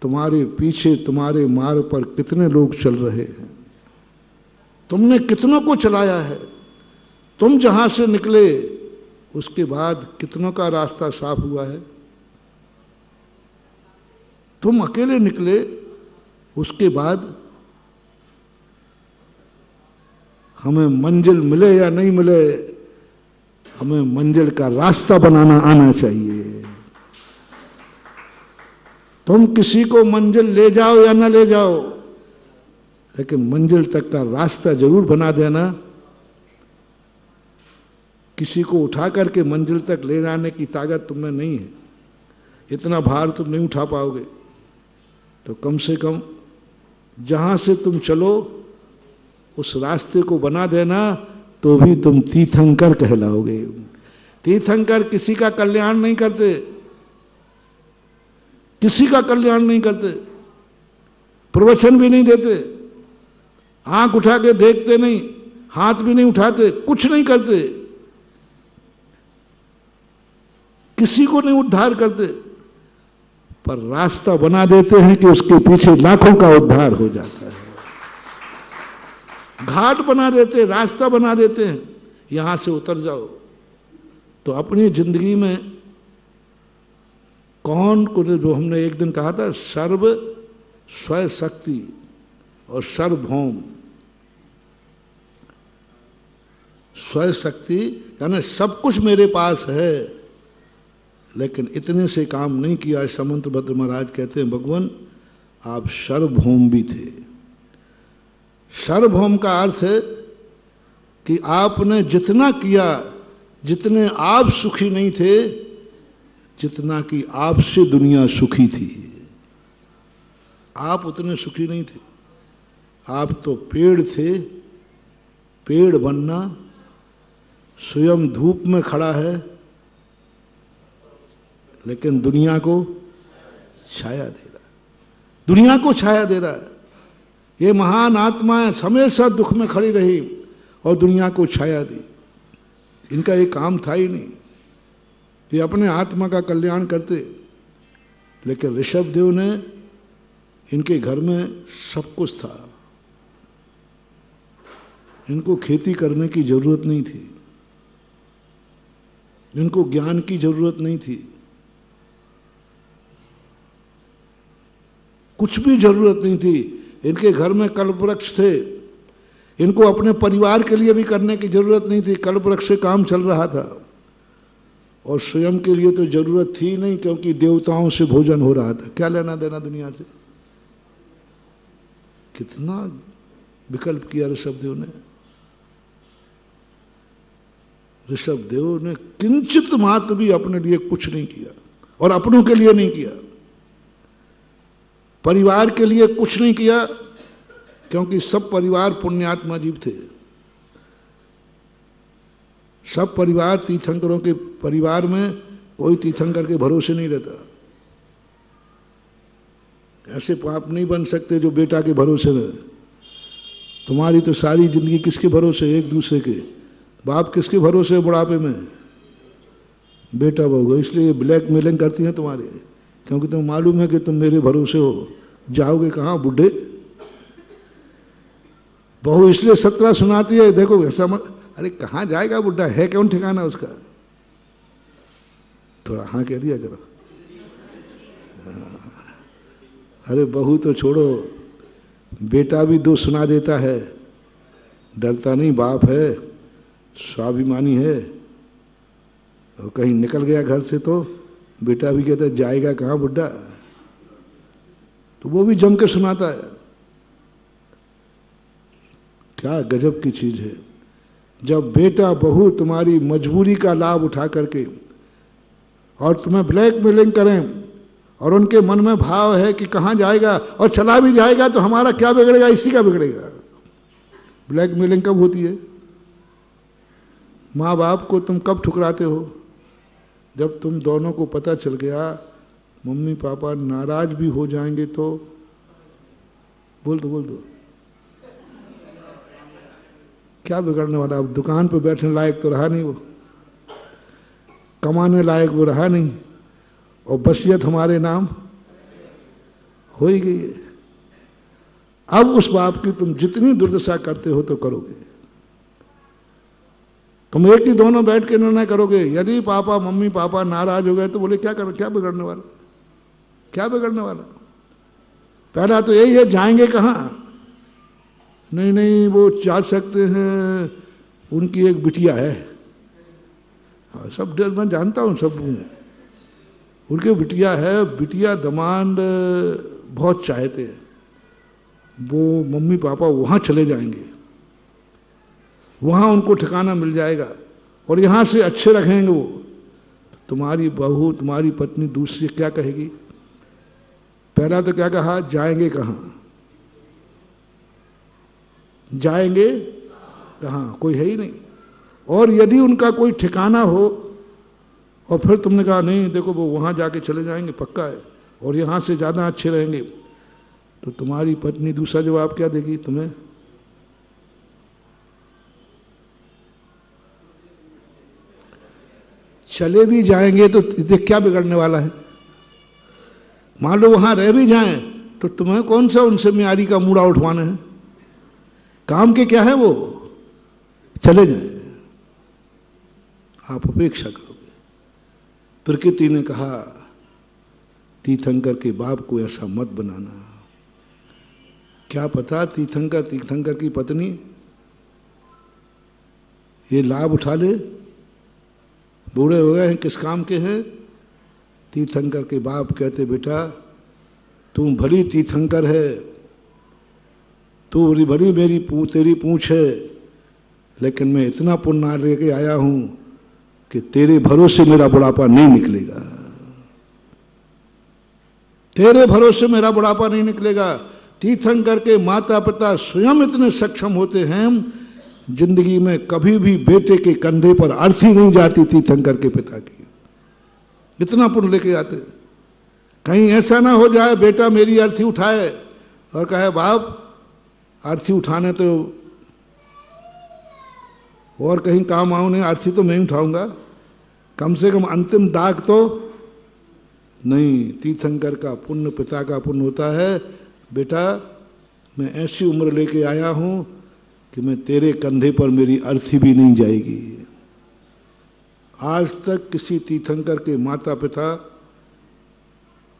तुम्हारे पीछे तुम्हारे मार्ग पर कितने लोग चल रहे हैं। तुमने कितनों को चलाया है। तुम जहां से निकले उसके बाद कितनों का रास्ता साफ हुआ है। तुम अकेले निकले, उसके बाद हमें मंजिल मिले या नहीं मिले, हमें मंजिल का रास्ता बनाना आना चाहिए। तुम किसी को मंजिल ले जाओ या ना ले जाओ, लेकिन मंजिल तक का रास्ता जरूर बना देना। किसी को उठा करके मंजिल तक ले जाने की ताकत तुम में नहीं है, इतना भार तुम नहीं उठा पाओगे, तो कम से कम जहां से तुम चलो उस रास्ते को बना देना, तो भी तुम तीर्थंकर कहलाओगे। तीर्थंकर किसी का कल्याण नहीं करते, किसी का कल्याण नहीं करते, प्रवचन भी नहीं देते, आंख उठा के देखते नहीं, हाथ भी नहीं उठाते, कुछ नहीं करते, किसी को नहीं उद्धार करते, पर रास्ता बना देते हैं कि उसके पीछे लाखों का उद्धार हो जाता है। घाट बना देते, रास्ता बना देते हैं, यहां से उतर जाओ। तो अपनी जिंदगी में कौन को, जो हमने एक दिन कहा था, सर्व स्वय शक्ति और सर्वभौम। स्वय शक्ति यानी सब कुछ मेरे पास है, लेकिन इतने से काम नहीं किया। समंतभद्र महाराज कहते हैं, भगवान आप सर्वभौम भी थे। सर्वभौम का अर्थ है कि आपने जितना किया, जितने आप सुखी नहीं थे, जितना कि आपसे दुनिया सुखी थी, आप उतने सुखी नहीं थे। आप तो पेड़ थे, पेड़ बनना, स्वयं धूप में खड़ा है, लेकिन दुनिया को छाया दे रहा है, दुनिया को छाया दे रहा है। ये महान आत्माएं हमेशा दुख में खड़ी रही और दुनिया को छाया दी। इनका ये काम था ही नहीं, ये अपने आत्मा का कल्याण करते। लेकिन ऋषभदेव ने, इनके घर में सब कुछ था, इनको खेती करने की जरूरत नहीं थी, इनको ज्ञान की जरूरत नहीं थी, कुछ भी जरूरत नहीं थी। इनके घर में कल्पवृक्ष थे, इनको अपने परिवार के लिए भी करने की जरूरत नहीं थी, कल्पवृक्ष से काम चल रहा था। और स्वयं के लिए तो जरूरत थी नहीं, क्योंकि देवताओं से भोजन हो रहा था। क्या लेना देना दुनिया से? कितना विकल्प किया ऋषभदेव ने। ऋषभदेव ने किंचित मात्र भी अपने लिए कुछ नहीं किया, और अपनों के लिए नहीं किया, परिवार के लिए कुछ नहीं किया, क्योंकि सब परिवार पुण्यात्मा जीव थे। सब परिवार तीर्थंकरों के परिवार में कोई तीर्थंकर के भरोसे नहीं रहता। ऐसे पाप नहीं बन सकते जो बेटा के भरोसे रहे। तुम्हारी तो सारी जिंदगी किसके भरोसे? एक दूसरे के। बाप किसके भरोसे है बुढ़ापे में? बेटा बहू। इसलिए ब्लैकमेलिंग करती हैं तुम्हारे, क्योंकि तुम्हें मालूम है कि तुम मेरे भरोसे हो। जाओगे कहाँ बुढ़े? बहू इसलिए 17 सुनाती है, देखो ऐसा मत, अरे कहाँ जाएगा बुढ़ा, है कौन ठिकाना उसका? थोड़ा हाँ कह दिया करो। अरे बहू तो छोड़ो, बेटा भी 2 सुना देता है, डरता नहीं, बाप है, स्वाभिमानी है। और कहीं निकल गया घर से तो बेटा भी कहता है जाएगा कहाँ बुढ़ा, तो वो भी जम के सुनाता है। क्या गजब की चीज है जब बेटा बहू तुम्हारी मजबूरी का लाभ उठा करके और तुम्हें ब्लैकमेलिंग करें, और उनके मन में भाव है कि कहाँ जाएगा, और चला भी जाएगा तो हमारा क्या बिगड़ेगा, इसी का बिगड़ेगा। ब्लैकमेलिंग कब होती है? माँ बाप को तुम कब ठुकराते हो? जब तुम दोनों को पता चल गया मम्मी पापा नाराज भी हो जाएंगे तो। बोल दो क्या बिगड़ने वाला? अब दुकान पे बैठने लायक तो रहा नहीं वो, कमाने लायक वो रहा नहीं, और बसियत हमारे नाम हो ही गई है। अब उस बाप की तुम जितनी दुर्दशा करते हो तो करोगे। तुम एक ही दोनों बैठ के निर्णय करोगे। यदि पापा मम्मी पापा नाराज हो गए तो बोले क्या करो, क्या बिगड़ने वाला, क्या बिगड़ने वाला? पहला तो यही है, जाएंगे कहाँ? नहीं वो जा सकते हैं, उनकी एक बिटिया है। सब डर मैं जानता हूँ, सब उनके बिटिया है, बिटिया दमांड बहुत चाहते हैं, वो मम्मी पापा वहाँ चले जाएंगे, वहाँ उनको ठिकाना मिल जाएगा और यहाँ से अच्छे रखेंगे वो। तुम्हारी बहू तुम्हारी पत्नी दूसरी क्या कहेगी? पहला तो क्या कहा, जाएंगे कहाँ? जाएंगे कहाँ? कोई है ही नहीं। और यदि उनका कोई ठिकाना हो और फिर तुमने कहा नहीं देखो वो वहाँ जाके चले जाएंगे पक्का है, और यहाँ से ज़्यादा अच्छे रहेंगे, तो तुम्हारी पत्नी दूसरा जवाब क्या देगी तुम्हें? चले भी जाएंगे तो देख क्या बिगड़ने वाला है? मान लो वहां रह भी जाएं तो तुम्हें कौन सा उनसे म्यारी का मूड़ा उठवाना है? काम के क्या है वो? चले जाएं, आप अपेक्षा करोगे। प्रकृति ने कहा तीर्थंकर के बाप को ऐसा मत बनाना। क्या पता तीर्थंकर की पत्नी ये लाभ उठा ले, बूढ़े हो गए हैं, किस काम के हैं? तीर्थंकर के बाप कहते बेटा तू भली तीर्थंकर है, तू भली तेरी पूंछ है, लेकिन मैं इतना पुण्य लेके आया हूं कि तेरे भरोसे मेरा बुढ़ापा नहीं निकलेगा, तेरे भरोसे मेरा बुढ़ापा नहीं निकलेगा। तीर्थंकर के माता पिता स्वयं इतने सक्षम होते हैं, जिंदगी में कभी भी बेटे के कंधे पर अर्थी नहीं जाती तीर्थंकर के पिता की। इतना पुण्य लेके आते। कहीं ऐसा ना हो जाए बेटा मेरी अर्थी उठाए और कहे बाप अर्थी उठाने तो और कहीं काम आऊं नहीं, अर्थी तो मैं ही उठाऊंगा, कम से कम अंतिम दाग तो नहीं। तीर्थंकर का पुण्य पिता का पुण्य होता है, बेटा मैं ऐसी उम्र लेके आया हूं कि मैं तेरे कंधे पर मेरी अर्थी भी नहीं जाएगी। आज तक किसी तीर्थंकर के माता पिता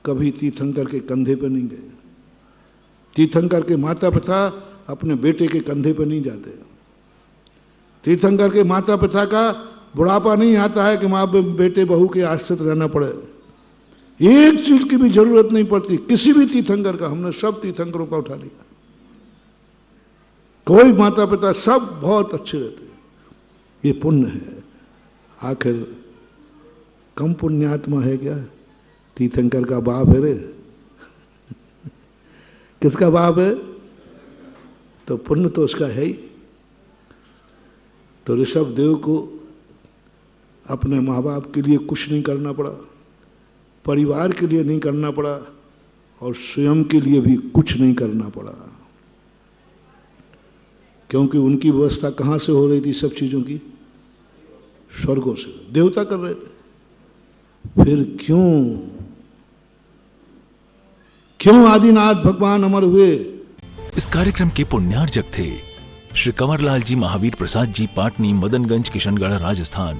कभी तीर्थंकर के कंधे पर नहीं गए। तीर्थंकर के माता पिता अपने बेटे के कंधे पर नहीं जाते। तीर्थंकर के माता पिता का बुढ़ापा नहीं आता है कि माँ बेटे बहू के आश्रित रहना पड़े। एक चीज की भी जरूरत नहीं पड़ती किसी भी तीर्थंकर का। हमने सब तीर्थंकरों का उठा लिया, कोई माता पिता सब बहुत अच्छे रहते। ये पुण्य है। आखिर कम पुण्यात्मा है क्या? तीर्थंकर का बाप है रे। किसका बाप है? तो पुण्य तो उसका है ही। तो ऋषभ देव को अपने माँ बाप के लिए कुछ नहीं करना पड़ा, परिवार के लिए नहीं करना पड़ा और स्वयं के लिए भी कुछ नहीं करना पड़ा, क्योंकि उनकी व्यवस्था कहां से हो रही थी सब चीजों की? स्वर्गों से। देवता कर रहे थे। फिर क्यों आदिनाथ भगवान अमर हुए? इस कार्यक्रम के पुण्यार्जक थे श्री कंवरलाल जी महावीर प्रसाद जी पाटनी, मदनगंज, किशनगढ़, राजस्थान।